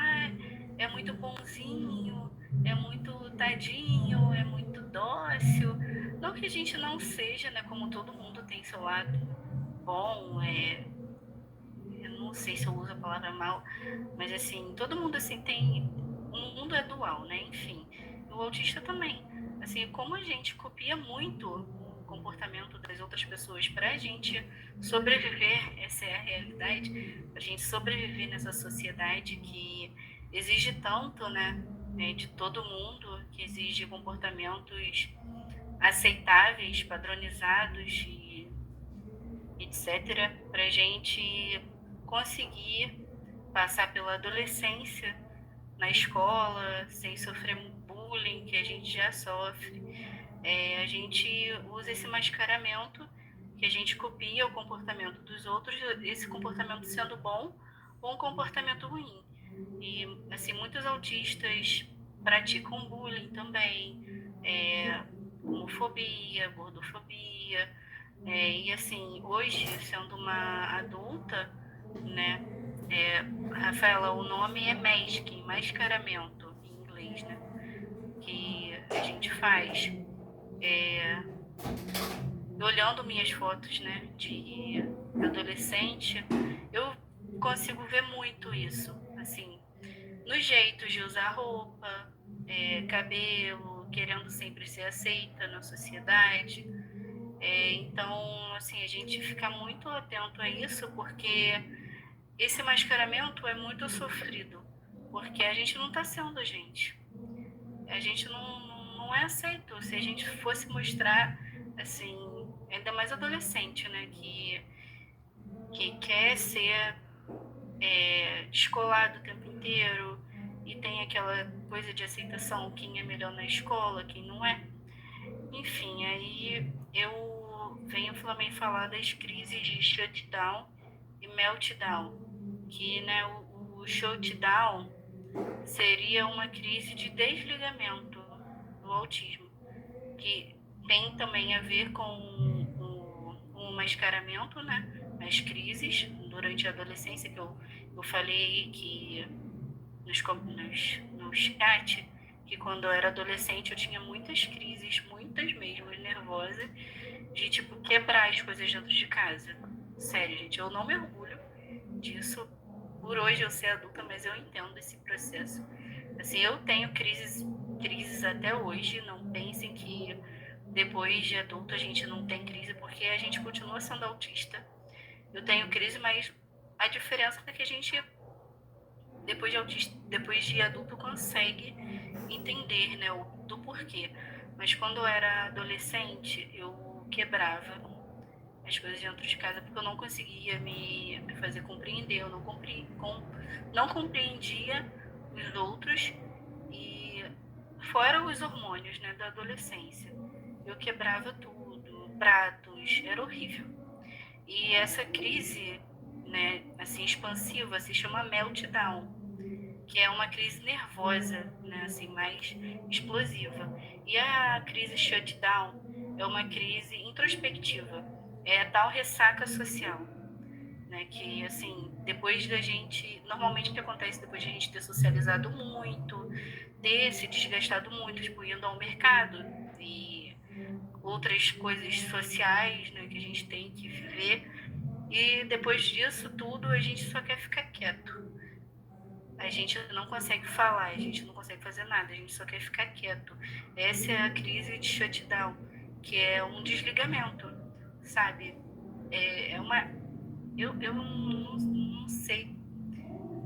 é muito bonzinho, é muito tadinho, é muito dócil. Não que a gente não seja, né? Como todo mundo tem seu lado bom, eu não sei se eu uso a palavra mal, mas assim, todo mundo assim tem. O mundo é dual, né? Enfim. O autista também. Assim, como a gente copia muito o comportamento das outras pessoas pra gente sobreviver, essa é a realidade, pra gente sobreviver nessa sociedade que exige tanto, né? De todo mundo, que exige comportamentos aceitáveis, padronizados e etc., pra gente conseguir passar pela adolescência na escola, sem sofrer bullying que a gente já sofre. A gente usa esse mascaramento, que a gente copia o comportamento dos outros, esse comportamento sendo bom ou um comportamento ruim. E, assim, muitos autistas praticam bullying também, homofobia, gordofobia. E, assim, hoje, sendo uma adulta, né, Rafaela, o nome é masking, mascaramento em inglês, né? Que a gente faz. Olhando minhas fotos, né, de adolescente, eu consigo ver muito isso, assim, nos jeitos de usar roupa, cabelo, querendo sempre ser aceita na sociedade. Então, assim, a gente fica muito atento a isso, porque esse mascaramento é muito sofrido, porque a gente não está sendo a gente. A gente não é aceito. Se a gente fosse mostrar, assim, ainda mais adolescente, né, que quer ser descolado o tempo inteiro e tem aquela coisa de aceitação, quem é melhor na escola, quem não é. Enfim, aí eu venho também falar das crises de shutdown e meltdown, que, né, o shutdown seria uma crise de desligamento do autismo, que tem também a ver com o mascaramento, né? As crises durante a adolescência, que eu falei que no chat, que quando eu era adolescente eu tinha muitas crises, muitas mesmo, nervosas, de tipo quebrar as coisas dentro de casa. Sério, gente, eu não me orgulho disso por hoje eu ser adulta, mas eu entendo esse processo. Assim, eu tenho crises até hoje, não pensem que depois de adulto a gente não tem crise, porque a gente continua sendo autista. Eu tenho crise, mas a diferença é que a gente, depois de adulto, consegue entender, né, do porquê. Mas quando eu era adolescente, eu quebrava as coisas dentro de casa porque eu não conseguia me fazer compreender, eu não compreendia os outros e fora os hormônios, né, da adolescência. Eu quebrava tudo, pratos, era horrível. E essa crise, né, assim, expansiva se chama meltdown, que é uma crise nervosa, né, assim, mais explosiva. E a crise shutdown é uma crise introspectiva, é a tal ressaca social, né? Que, assim, depois da gente... Normalmente o que acontece depois de a gente ter socializado muito, ter se desgastado muito, tipo, indo ao mercado e outras coisas sociais, né, que a gente tem que viver. E depois disso tudo, a gente só quer ficar quieto. A gente não consegue falar, a gente não consegue fazer nada, a gente só quer ficar quieto. Essa é a crise de shutdown, que é um desligamento, sabe? É uma... Eu não sei.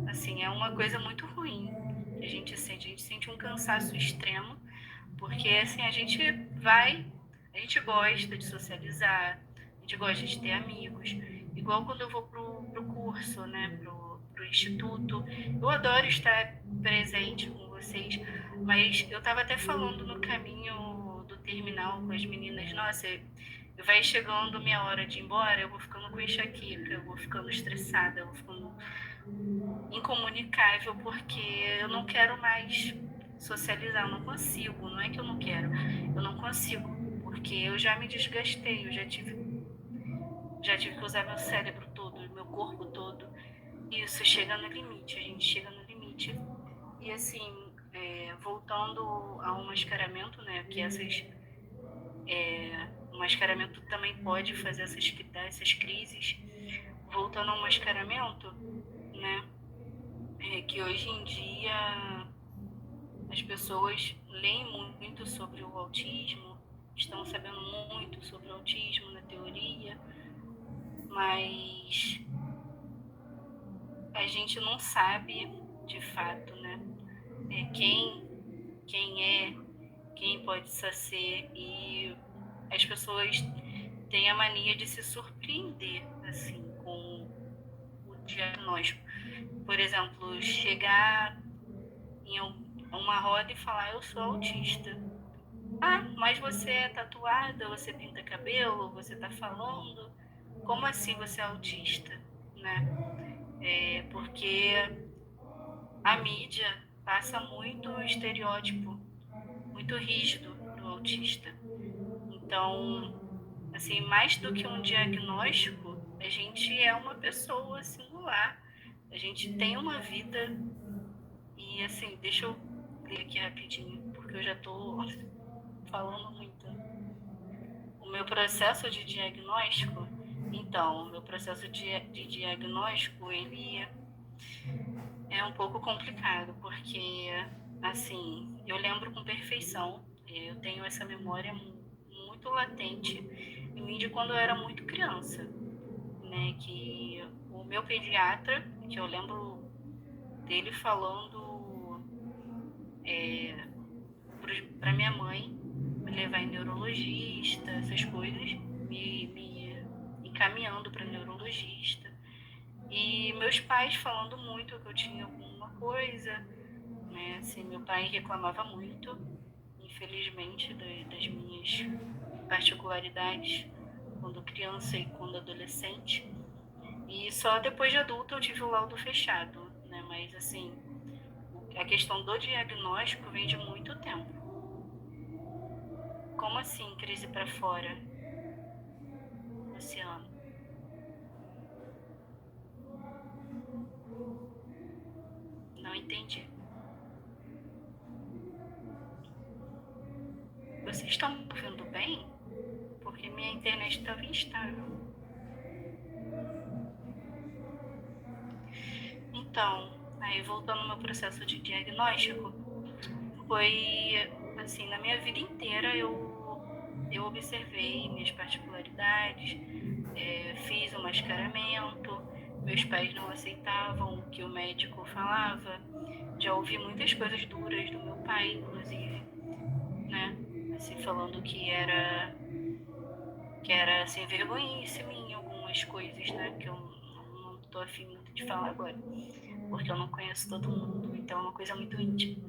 Assim, é uma coisa muito ruim que a gente sente. A gente sente um cansaço extremo, porque, assim, a gente gosta de socializar, a gente gosta de ter amigos. Igual quando eu vou pro curso, né, pro instituto. Eu adoro estar presente com vocês, mas eu tava até falando no caminho do terminal com as meninas, nossa, vai chegando minha hora de ir embora, eu vou ficando com enxaqueca, eu vou ficando estressada, eu vou ficando incomunicável, porque eu não quero mais socializar, eu não consigo, não é que eu não quero, eu não consigo, porque eu já me desgastei, eu já tive que usar meu cérebro todo, meu corpo todo, e isso chega no limite, a gente chega no limite. E assim, voltando ao mascaramento, né, que o mascaramento também pode fazer dar essas crises. Voltando ao mascaramento, né, que hoje em dia as pessoas leem muito sobre o autismo, estão sabendo muito sobre o autismo na teoria, mas a gente não sabe de fato, né, quem é, quem pode ser, e as pessoas têm a mania de se surpreender assim com o diagnóstico. Por exemplo, chegar em uma roda e falar: eu sou autista. Ah, mas você é tatuada, você pinta cabelo, você tá falando. Como assim você é autista? Né? Porque a mídia passa muito estereótipo, muito rígido do autista. Então, assim, mais do que um diagnóstico, a gente é uma pessoa singular. A gente tem uma vida. E assim, deixa eu ler aqui rapidinho, porque eu já tô falando muito. O meu processo de diagnóstico, então, o meu processo de diagnóstico, ele é um pouco complicado, porque, assim, eu lembro com perfeição, eu tenho essa memória muito latente em mim de quando eu era muito criança, né, que o meu pediatra, que eu lembro dele falando para minha mãe me levar em neurologista, essas coisas, me encaminhando para neurologista. E meus pais falando muito que eu tinha alguma coisa, né? Assim, meu pai reclamava muito, infelizmente, das minhas particularidades quando criança e quando adolescente. E só depois de adulto eu tive o laudo fechado, né? Mas assim, a questão do diagnóstico vem de muito tempo. Como assim, crise para fora, Luciano? Não entendi. Vocês estão me ouvindo bem? Porque minha internet estava instável. Então, aí voltando ao meu processo de diagnóstico, foi assim, na minha vida inteira eu observei minhas particularidades, fiz o mascaramento, meus pais não aceitavam o que o médico falava, já ouvi muitas coisas duras do meu pai, inclusive, né? Assim, falando que era sem vergonhice em algumas coisas, né? Que eu não tô afim muito de falar agora, porque eu não conheço todo mundo, então é uma coisa muito íntima.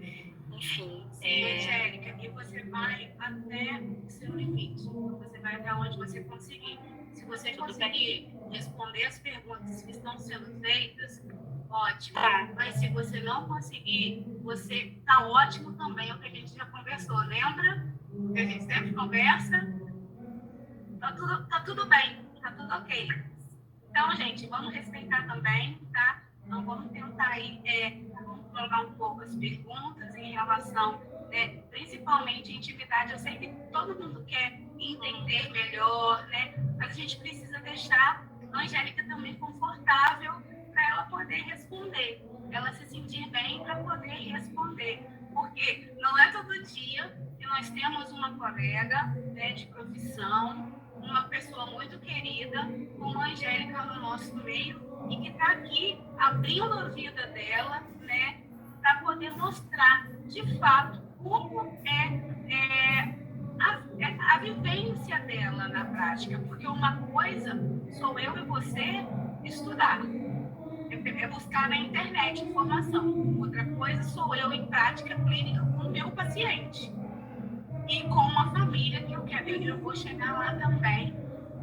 Enfim. Sim, Angélica, e você vai até o seu limite. Você vai até onde você conseguir. Se você conseguir responder as perguntas que estão sendo feitas, ótimo. Tá. Mas se você não conseguir, você tá ótimo também, é o que a gente já conversou. Lembra que a gente sempre conversa? Tá tudo bem, tá tudo ok. Então, gente, vamos respeitar também, tá? Então, vamos tentar aí controlar um pouco as perguntas em relação, principalmente intimidade. Eu sei que todo mundo quer entender melhor, né? Mas a gente precisa deixar a Angélica também confortável para ela poder responder, ela se sentir bem para poder responder. Porque não é todo dia que nós temos uma colega, né, de profissão, uma pessoa muito querida, como a Angélica no nosso meio, e que está aqui abrindo a vida dela, né, para poder mostrar de fato como a vivência dela na prática. Porque uma coisa sou eu e você estudar, buscar na internet informação. Outra coisa sou eu em prática clínica com o meu paciente e com uma família que eu quero. Eu vou chegar lá também,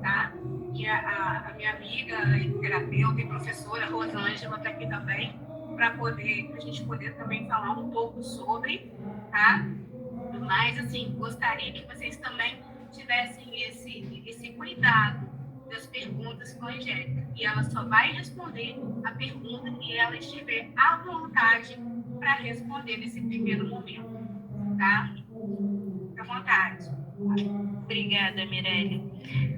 tá? Que a minha amiga terapeuta e professora Rosângela está aqui também, para a gente poder também falar um pouco sobre, tá? Mas, assim, gostaria que vocês também tivessem esse cuidado das perguntas com a Angélica. E ela só vai responder a pergunta que ela estiver à vontade para responder nesse primeiro momento, tá? Fica à vontade. Obrigada, Mirelle.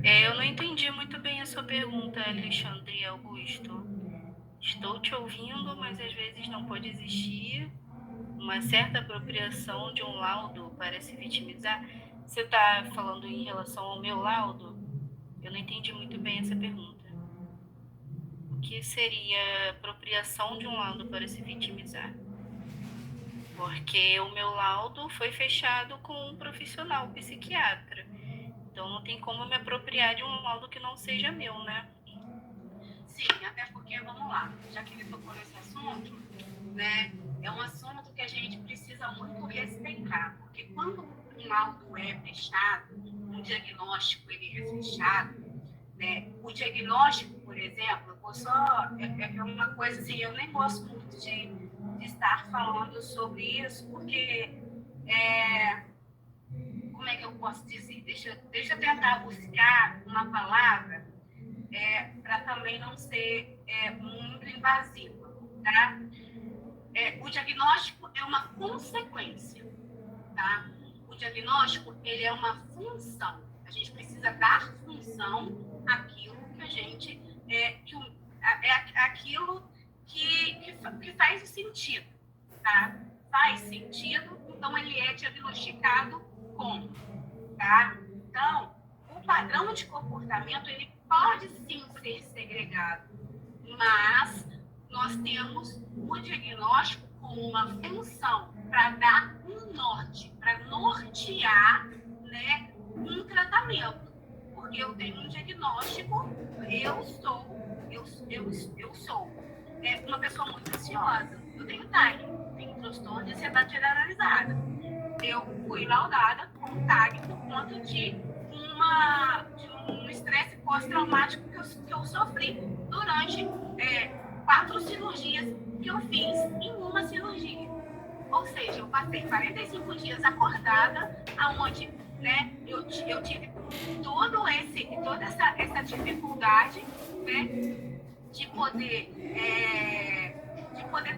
Eu não entendi muito bem a sua pergunta, Alexandre Augusto. Estou te ouvindo, mas às vezes não pode existir uma certa apropriação de um laudo para se vitimizar. Você está falando em relação ao meu laudo? Eu não entendi muito bem essa pergunta. O que seria apropriação de um laudo para se vitimizar? Porque o meu laudo foi fechado com um profissional psiquiatra. Então não tem como me apropriar de um laudo que não seja meu, né? Sim, até porque, vamos lá, já que ele tocou nesse assunto, né, é um assunto que a gente precisa muito respeitar, porque quando um laudo é fechado, um diagnóstico ele é fechado, né, o diagnóstico, por exemplo, é uma coisa assim, eu nem gosto muito de estar falando sobre isso, porque como é que eu posso dizer? Deixa eu tentar buscar uma palavra para também não ser muito invasiva, tá? O diagnóstico é uma consequência, tá? O diagnóstico, ele é uma função. A gente precisa dar função àquilo que a gente... aquilo que faz sentido, tá? Faz sentido, então ele é diagnosticado como, tá? Então, o padrão de comportamento, ele pode sim ser segregado, mas nós temos o diagnóstico como uma função para dar um norte, para nortear, né, um tratamento. Porque eu tenho um diagnóstico, eu sou uma pessoa muito ansiosa, eu tenho TAG, tenho transtorno de ansiedade generalizada. Eu fui laudada com TAG por conta de um estresse pós-traumático que eu sofri durante 4 cirurgias que eu fiz em uma cirurgia. Ou seja, eu passei 45 dias acordada, aonde, né, eu tive toda essa dificuldade, né, de poder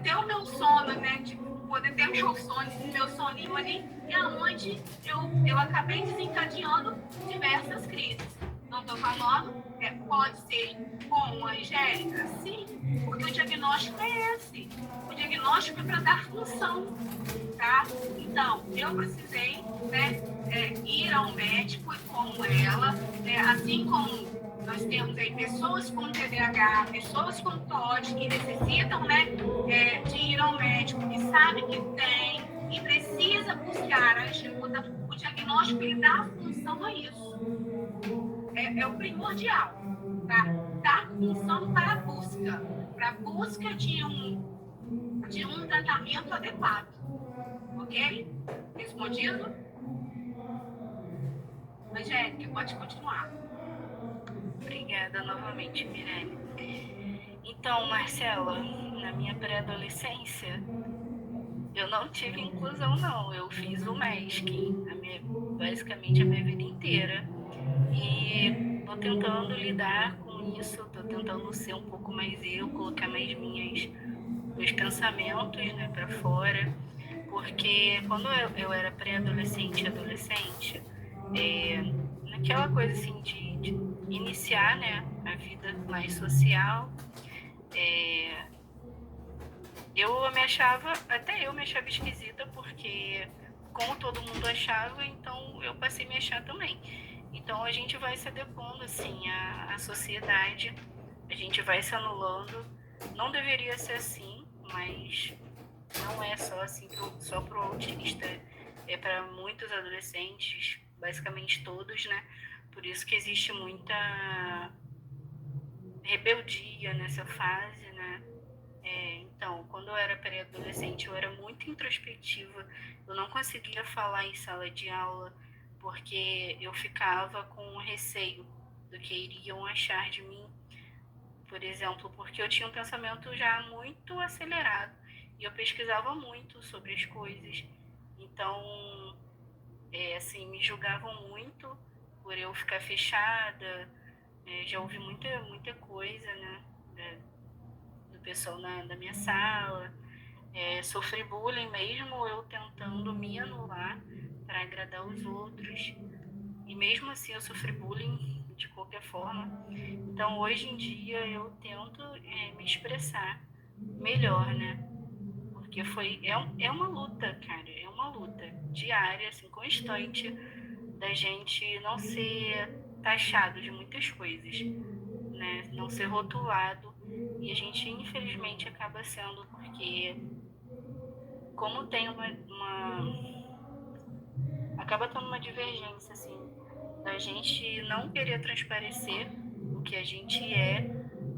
ter o meu sono, né, de poder ter meu soninho ali, e aonde eu acabei desencadeando diversas crises. Não estou falando, pode ser com a Angélica? Sim, porque o diagnóstico é esse. O diagnóstico é para dar função, tá? Então, eu precisei, né, ir ao médico como ela, né, assim como nós temos aí pessoas com TDAH, pessoas com TOD que necessitam, né, de ir ao médico, que sabe que tem e precisa buscar ajuda. O diagnóstico ele dá função a isso. É o primordial, tá? Dar função para a busca de um tratamento adequado. Ok? Respondido? Angélica, pode continuar. Obrigada novamente, Mirelle. Então, Marcela, na minha pré-adolescência, eu não tive inclusão, não. Eu fiz o MESC, basicamente a minha vida inteira. E vou tentando lidar com nisso, estou tentando ser um pouco mais eu, colocar mais meus pensamentos, né, para fora, porque quando eu era pré-adolescente e adolescente, naquela coisa assim de iniciar, né, a vida mais social, até eu me achava esquisita, porque como todo mundo achava, então eu passei a me achar também. Então a gente vai se adequando assim à sociedade, a gente vai se anulando. Não deveria ser assim, mas não é só assim só pro autista, é para muitos adolescentes, basicamente todos, né? Por isso que existe muita rebeldia nessa fase, né? Então, quando eu era pré-adolescente, eu era muito introspectiva, eu não conseguia falar em sala de aula, porque eu ficava com receio do que iriam achar de mim, por exemplo, porque eu tinha um pensamento já muito acelerado e eu pesquisava muito sobre as coisas. Então, assim, me julgavam muito por eu ficar fechada. Já ouvi muita coisa, né, do pessoal da minha sala. Sofri bullying mesmo eu tentando me anular para agradar os outros. E mesmo assim eu sofri bullying de qualquer forma. Então hoje em dia eu tento me expressar melhor, né? Porque é uma luta, cara, é uma luta diária, assim, constante, da gente não ser taxado de muitas coisas, né? Não ser rotulado. E a gente, infelizmente, acaba sendo, porque como tem acaba tendo uma divergência, assim, da gente não querer transparecer o que a gente é,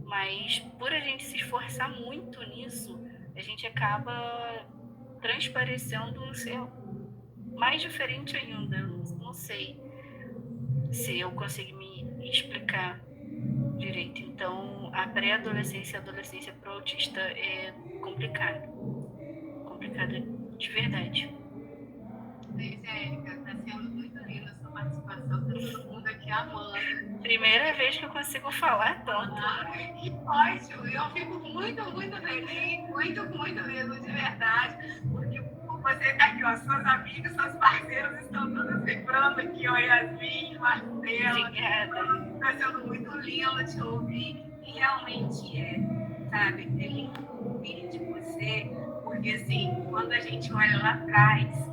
mas por a gente se esforçar muito nisso, a gente acaba transparecendo ser mais diferente ainda. Não sei se eu consigo me explicar direito. Então, a pré-adolescência e a adolescência para o autista é complicado de verdade. Angélica, está sendo muito linda a sua participação, está todo mundo aqui amando. Primeira vez que eu consigo falar tanto. Que ótimo! Eu fico muito feliz, muito mesmo, de verdade, porque você está aqui, ó, suas amigas, seus parceiros estão todas vibrando aqui, ó, Yasmin, Marcela. Obrigada. Está sendo muito lindo te ouvir, e realmente sabe? É lindo ouvir de você, porque assim, quando a gente olha lá atrás,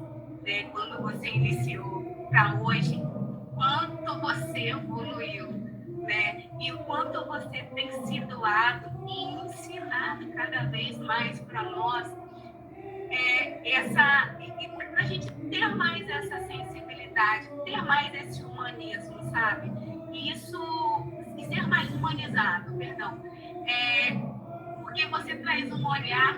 né, quando você iniciou para hoje, quanto você evoluiu, né? E o quanto você tem se doado e ensinado cada vez mais para nós para a gente ter mais essa sensibilidade, ter mais esse humanismo, sabe? E ser mais humanizado, perdão. Porque você traz um olhar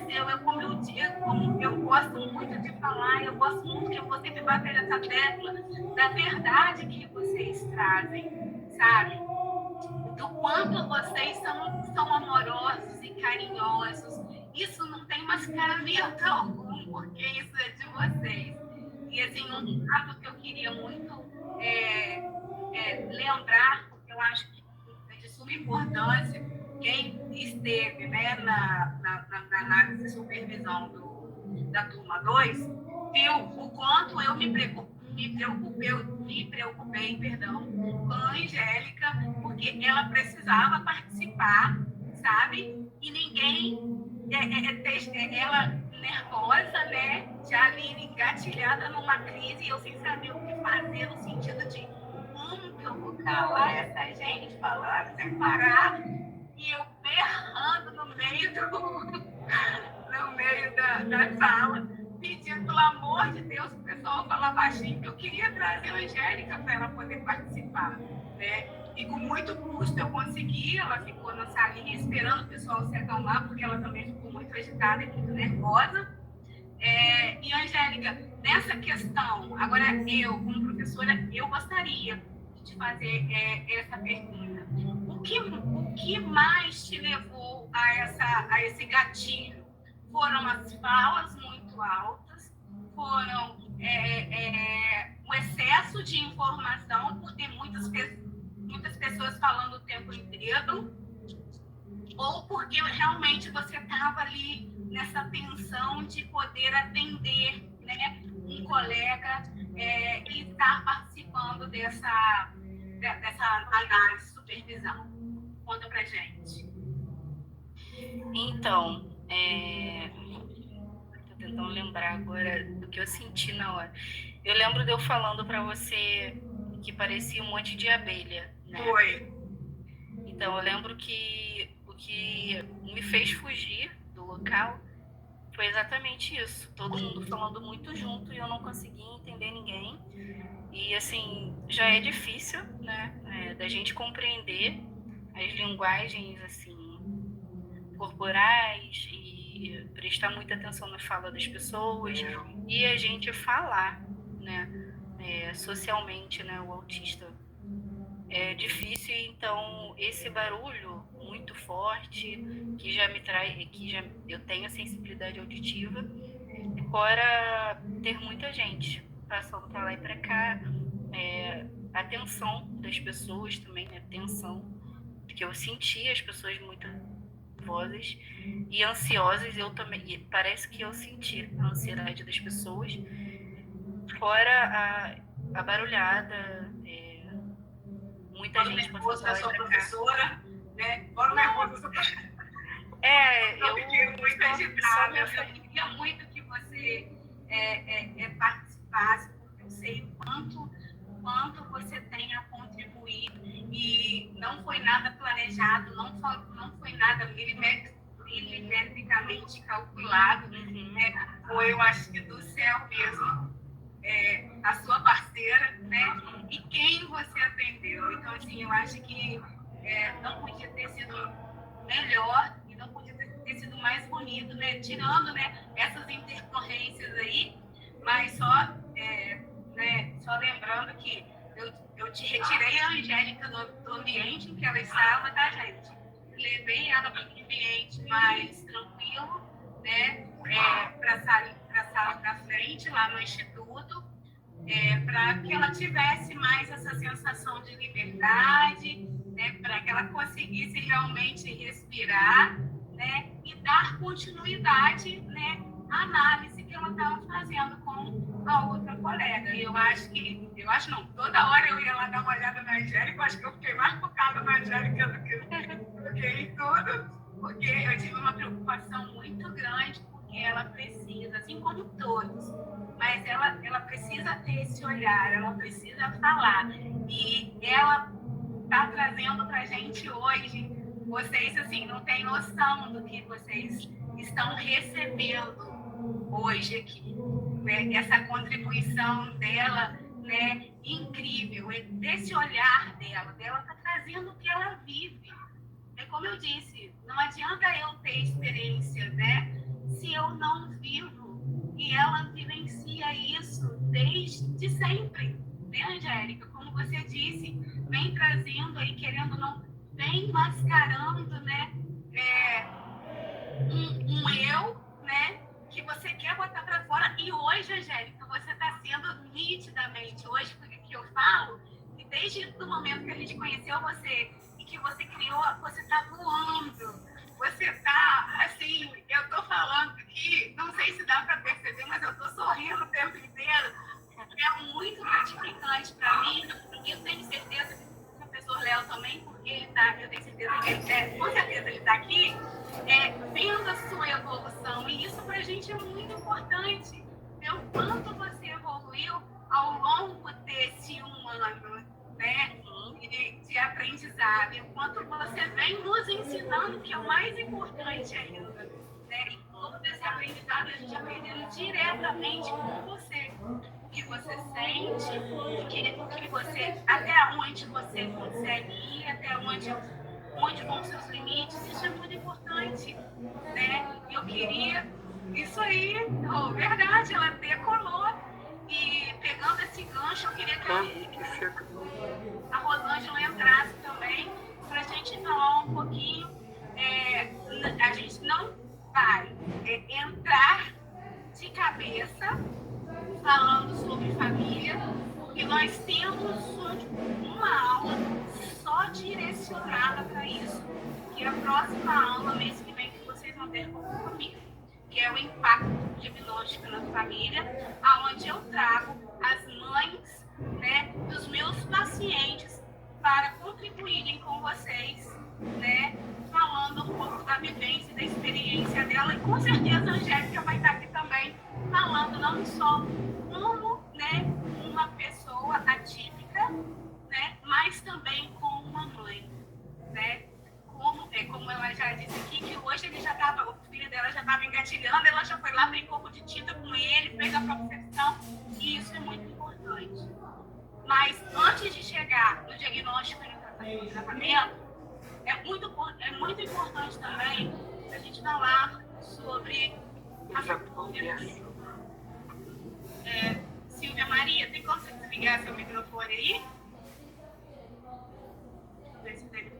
seu, como eu digo, como eu gosto muito de falar, eu gosto muito que você me bater nessa tecla da verdade que vocês trazem, sabe? Do quanto vocês são amorosos e carinhosos. Isso não tem mascaramento algum, porque isso é de vocês. E assim, um dado que eu queria muito lembrar, porque eu acho que é de suma importância, quem esteve, né, na análise de supervisão da turma 2 viu o quanto eu me preocupei, perdão, com a Angélica, porque ela precisava participar, sabe? E ninguém, ela nervosa, né? Já ali engatilhada numa crise, e eu sem saber o que fazer, no sentido de como que eu vou calar essa gente falando sem parar, e eu berrando no meio da sala, pedindo, pelo amor de Deus, que o pessoal falar baixinho, que eu queria trazer a Angélica para ela poder participar, né? E com muito custo eu consegui, ela ficou na salinha esperando o pessoal se acalmar, porque ela também ficou muito agitada e muito nervosa. E, Angélica, nessa questão, agora eu, como professora, eu gostaria de te fazer essa pergunta. O que mais te levou a esse gatilho? Foram as falas muito altas? Foram o excesso de informação, por ter muitas pessoas falando o tempo inteiro? medo, ou porque realmente você estava ali nessa tensão de poder atender, né, um colega e estar participando dessa análise, supervisão. Conta pra gente. Então, tô tentando lembrar agora do que eu senti na hora. Eu lembro de eu falando para você que parecia um monte de abelha, né? Foi. Então, eu lembro que o que me fez fugir do local foi exatamente isso. Todo mundo falando muito junto e eu não conseguia entender ninguém. E, assim, já é difícil, né, da gente compreender as linguagens, assim, corporais e prestar muita atenção na fala das pessoas e a gente falar, né, socialmente, né, o autista. É difícil, então esse barulho muito forte que já me traz, eu tenho sensibilidade auditiva, fora ter muita gente passando para lá e para cá, a atenção das pessoas também, né, tensão, porque eu sentia as pessoas muito nervosas e ansiosas, eu também, e parece que eu senti a ansiedade das pessoas, fora a barulhada, muita gente passando da sua professora, né? Fora o nervoso da sua professora. Eu fiquei muito agitada, eu queria muito que você participasse, porque eu sei o quanto você tem a contribuir, e não foi nada planejado, não foi nada milimetricamente calculado, né? Foi, eu acho que do céu mesmo, a sua parceira, né? E quem você atendeu. Então, assim, eu acho que não podia ter sido melhor e não podia ter sido mais bonito, né? Tirando, né, essas intercorrências aí, mas só lembrando que eu te retirei a Angélica do ambiente em que ela estava, tá, gente? Levei ela para um ambiente mais tranquilo, né? Para a sala da frente, lá no Instituto, para que ela tivesse mais essa sensação de liberdade, né? Para que ela conseguisse realmente respirar, né? E dar continuidade, né? À análise que ela estava fazendo com a outra colega. E eu acho não, toda hora eu ia lá dar uma olhada na Angélica, eu acho que eu fiquei mais focada na Angélica do que em tudo, porque eu tive uma preocupação muito grande, porque ela precisa, assim como todos, mas ela precisa ter esse olhar, ela precisa falar, e ela está trazendo para a gente hoje, vocês, assim, não têm noção do que vocês estão recebendo hoje aqui, né? Essa contribuição dela, né, incrível, desse olhar dela está trazendo o que ela vive. É como eu disse, não adianta eu ter experiência, né, se eu não vivo, e ela vivencia isso desde sempre, né, Angélica? Como você disse, vem trazendo aí, querendo ou não, vem mascarando, né, um eu, né, que você quer botar para fora. E hoje, Angélica, você está sendo nitidamente, hoje, porque que eu falo, que desde o momento que a gente conheceu você e que você criou, você está voando. Você está, assim, eu estou falando aqui, não sei se dá para perceber, mas eu estou sorrindo o tempo inteiro. É muito gratificante para mim, e eu tenho certeza que o professor Léo também, porque ele tá, eu tenho certeza que ele, com certeza ele está aqui, vendo a sua evolução, e isso para a gente é muito importante, ver o quanto você evoluiu ao longo desse um ano, né, de aprendizado, e o quanto você vem nos ensinando, que é o mais importante ainda, né, e todo esse aprendizado a gente aprendendo diretamente com você, o que você sente, o que você, até onde você consegue ir, até onde vão os seus limites, isso é muito importante, né? Eu queria, isso aí, verdade, ela decolou, e pegando esse gancho, eu queria que a Rosângela entrasse também, para a gente falar um pouquinho, a gente não vai entrar de cabeça falando sobre família, porque nós temos uma aula só só direcionada para isso. Que a próxima aula, mês que vem, que vocês vão ter comigo, que é o impacto do diagnóstico na família, aonde eu trago as mães, né, dos meus pacientes para contribuírem com vocês, né, falando um pouco da vivência e da experiência dela. E com certeza a Angélica vai estar aqui também falando não só como, né, uma pessoa atípica, né, mas também como uma mãe, né? Como ela já disse aqui, que hoje ele já estava, o filho dela já estava engatilhando, ela já foi lá, brincou de tinta com ele, fez a concepção, e isso é muito importante. Mas antes de chegar no diagnóstico e no tratamento, é muito importante também a gente falar sobre Silvia Maria, tem como você desligar seu microfone aí? Ver se tem.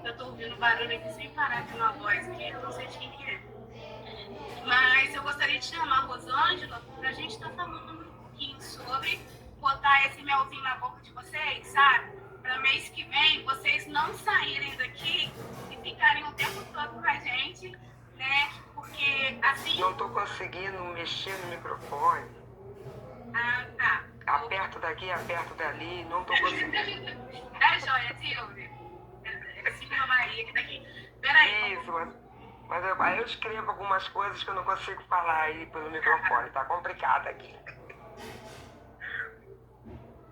Eu tô ouvindo barulho aqui sem parar de uma voz aqui, eu não sei de quem que é. Mas eu gostaria de chamar a Rosângela para a gente estar falando um pouquinho sobre botar esse melzinho na boca de vocês, sabe? Para mês que vem vocês não saírem daqui e ficarem o tempo todo com a gente, né? Porque assim. Não tô conseguindo mexer no microfone. Ah, tá. Aperto daqui, aperto dali, não tô conseguindo. É joia, Silvia. É Silvia Maria que tá aqui. Peraí. Isso, mas aí eu escrevo algumas coisas que eu não consigo falar aí pelo microfone, tá complicado aqui.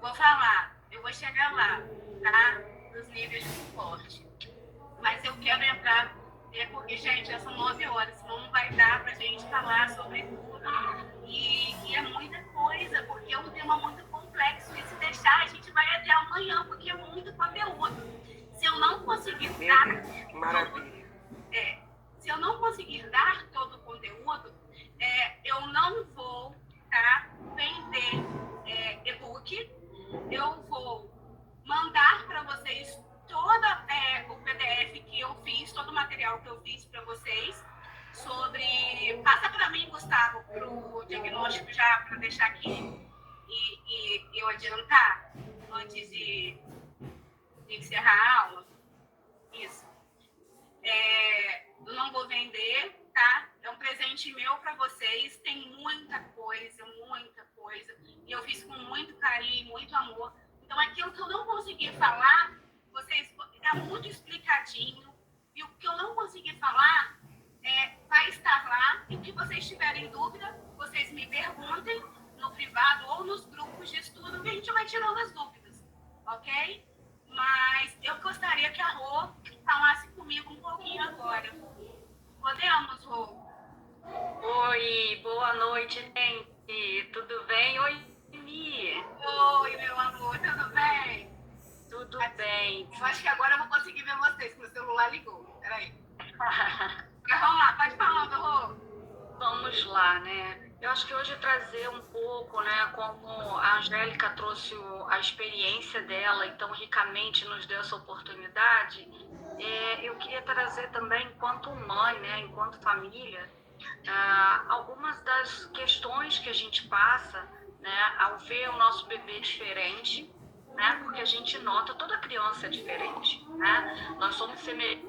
Vou falar, eu vou chegar lá, tá? Nos níveis de suporte. Mas eu quero entrar, porque, gente, já são 9 horas, senão não vai dar pra gente falar sobre tudo. E é muita coisa, porque é um tema muito complexo. E se deixar, a gente vai até amanhã, porque é muito conteúdo. Se eu não conseguir dar. Maravilha. Se eu não conseguir dar todo o conteúdo, eu não vou, tá, vender e-book. Eu vou mandar para vocês todo o PDF que eu fiz, todo o material que eu fiz para vocês sobre. Passa para mim, Gustavo, para o diagnóstico já, para deixar aqui e eu adiantar antes de encerrar a aula. Isso. Eu não vou vender, tá? É um presente meu para vocês. Tem muita coisa. E eu fiz com muito carinho, muito amor. Então, aquilo que eu não consegui falar, vocês tá muito explicadinho. E o que eu não consegui falar vai estar lá. E o que vocês tiverem dúvida, vocês me perguntem no privado ou nos grupos de estudo, que a gente vai tirando as dúvidas, ok? Mas eu gostaria que a Rô falasse comigo um pouquinho agora. Podemos, Rô? Oi, boa noite, gente. Tudo bem? Oi, Mi. Oi, meu amor, tudo bem? Tudo bem. Eu acho que agora eu vou conseguir ver vocês, que meu celular ligou. Peraí. Mas vamos lá, pode falar, meu Rô. Vamos lá, né? Eu acho que hoje trazer um pouco, né, como a Angélica trouxe a experiência dela e tão ricamente nos deu essa oportunidade, eu queria trazer também, enquanto mãe, né, enquanto família, algumas das questões que a gente passa, né, ao ver o nosso bebê diferente, né, porque a gente nota, toda criança é diferente, né? Nós somos semelhantes,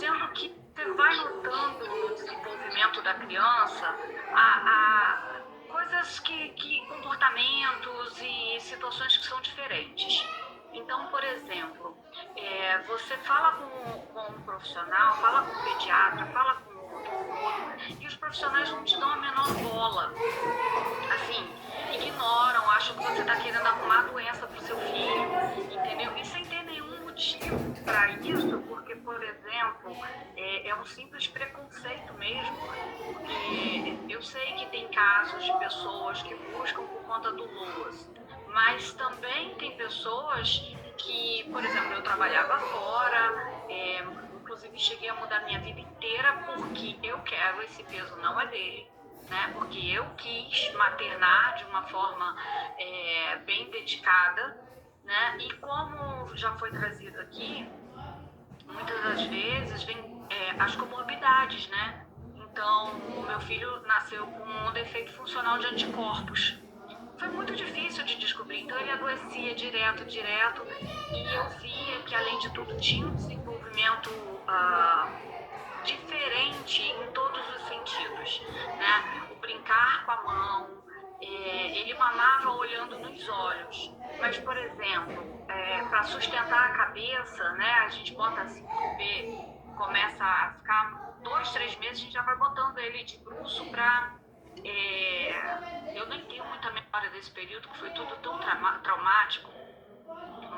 sendo que você vai notando no desenvolvimento da criança coisas comportamentos e situações que são diferentes. Então, por exemplo, você fala com um profissional, fala com um pediatra, fala com outro, e os profissionais não te dão a menor bola. Assim, ignoram, acham que você está querendo arrumar doença para o seu filho, entendeu? E sem ter nenhum motivo para isso, porque, por exemplo, é um simples preconceito mesmo, porque eu sei que tem casos de pessoas que buscam por conta do LOAS, mas também tem pessoas que, por exemplo, eu trabalhava fora, inclusive cheguei a mudar minha vida inteira porque eu quero, esse peso não é dele, né? Porque eu quis maternar de uma forma bem dedicada, né? E como já foi trazido aqui, muitas das vezes vem as comorbidades, né? Então, o meu filho nasceu com um defeito funcional de anticorpos. Foi muito difícil de descobrir, então ele adoecia direto, e eu via que, além de tudo, tinha um desenvolvimento diferente em todos os sentidos, né? O brincar com a mão, ele mamava olhando nos olhos, mas, por exemplo, para sustentar a cabeça, né? A gente bota assim, o bebê começa a ficar 2, 3 meses, a gente já vai botando ele de bruço para... eu nem tenho muita memória desse período, que foi tudo tão traumático,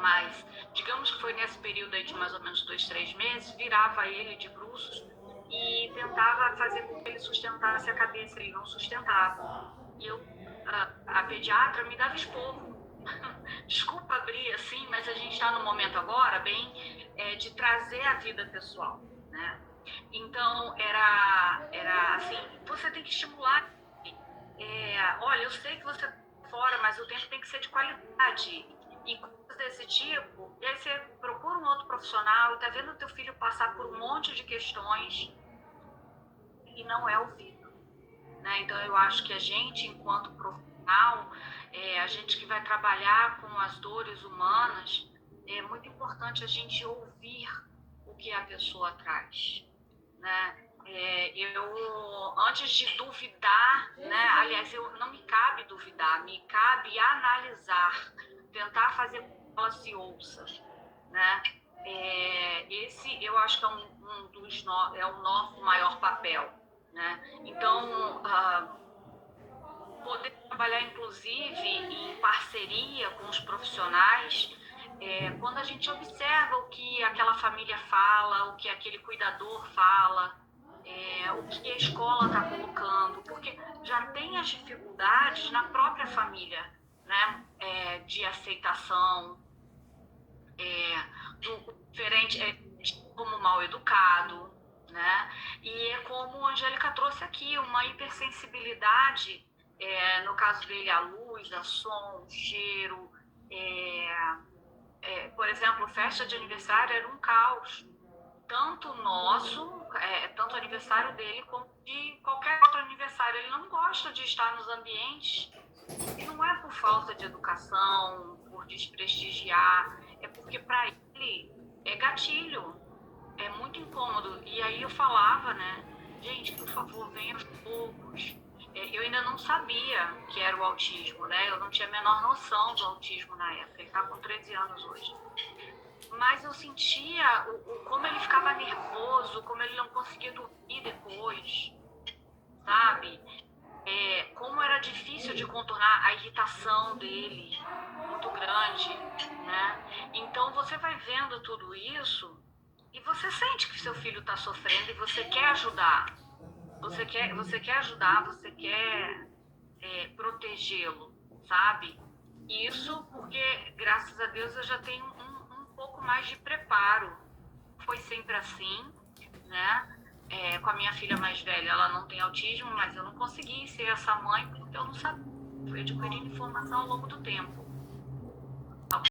mas digamos que foi nesse período aí de mais ou menos 2, 3 meses, virava ele de bruços e tentava fazer com que ele sustentasse a cabeça, ele não sustentava. E a pediatra me dava esporro. Desculpa abrir assim, mas a gente está no momento agora bem de trazer a vida pessoal, né? Então era assim, você tem que estimular. Olha, eu sei que você tá fora, mas o tempo tem que ser de qualidade e coisas desse tipo. E aí você procura um outro profissional e tá vendo o teu filho passar por um monte de questões e não é ouvido, né? Então eu acho que a gente, enquanto profissional, a gente que vai trabalhar com as dores humanas, é muito importante a gente ouvir o que a pessoa traz, né? Antes de duvidar, né? Aliás, não me cabe duvidar, me cabe analisar, tentar fazer com que ela se ouça, né? Esse eu acho que é o nosso maior papel, né? Então, poder trabalhar inclusive em parceria com os profissionais, quando a gente observa o que aquela família fala, o que aquele cuidador fala, o que a escola está colocando, porque já tem as dificuldades na própria família, né? De aceitação, do diferente, como mal educado, né? E é como a Angélica trouxe aqui, uma hipersensibilidade, no caso dele, a luz, a som, cheiro. Por exemplo, festa de aniversário era um caos, tanto nosso, tanto o aniversário dele, como de qualquer outro aniversário. Ele não gosta de estar nos ambientes, e não é por falta de educação, por desprestigiar, é porque para ele é gatilho, é muito incômodo. E aí eu falava, né, gente, por favor, venha aos poucos. Eu ainda não sabia que era o autismo, né, eu não tinha a menor noção do autismo na época, ele está com 13 anos hoje. Mas eu sentia como ele ficava nervoso, como ele não conseguia dormir depois, sabe? Como era difícil de contornar a irritação dele, muito grande, né? Então você vai vendo tudo isso e você sente que seu filho está sofrendo e você quer ajudar. Você quer ajudar, você quer protegê-lo, sabe? Isso porque, graças a Deus, eu já tenho um pouco mais de preparo. Foi sempre assim, né? Com a minha filha mais velha, ela não tem autismo, mas eu não consegui ser essa mãe porque eu não sabia. Fui adquirindo informação ao longo do tempo.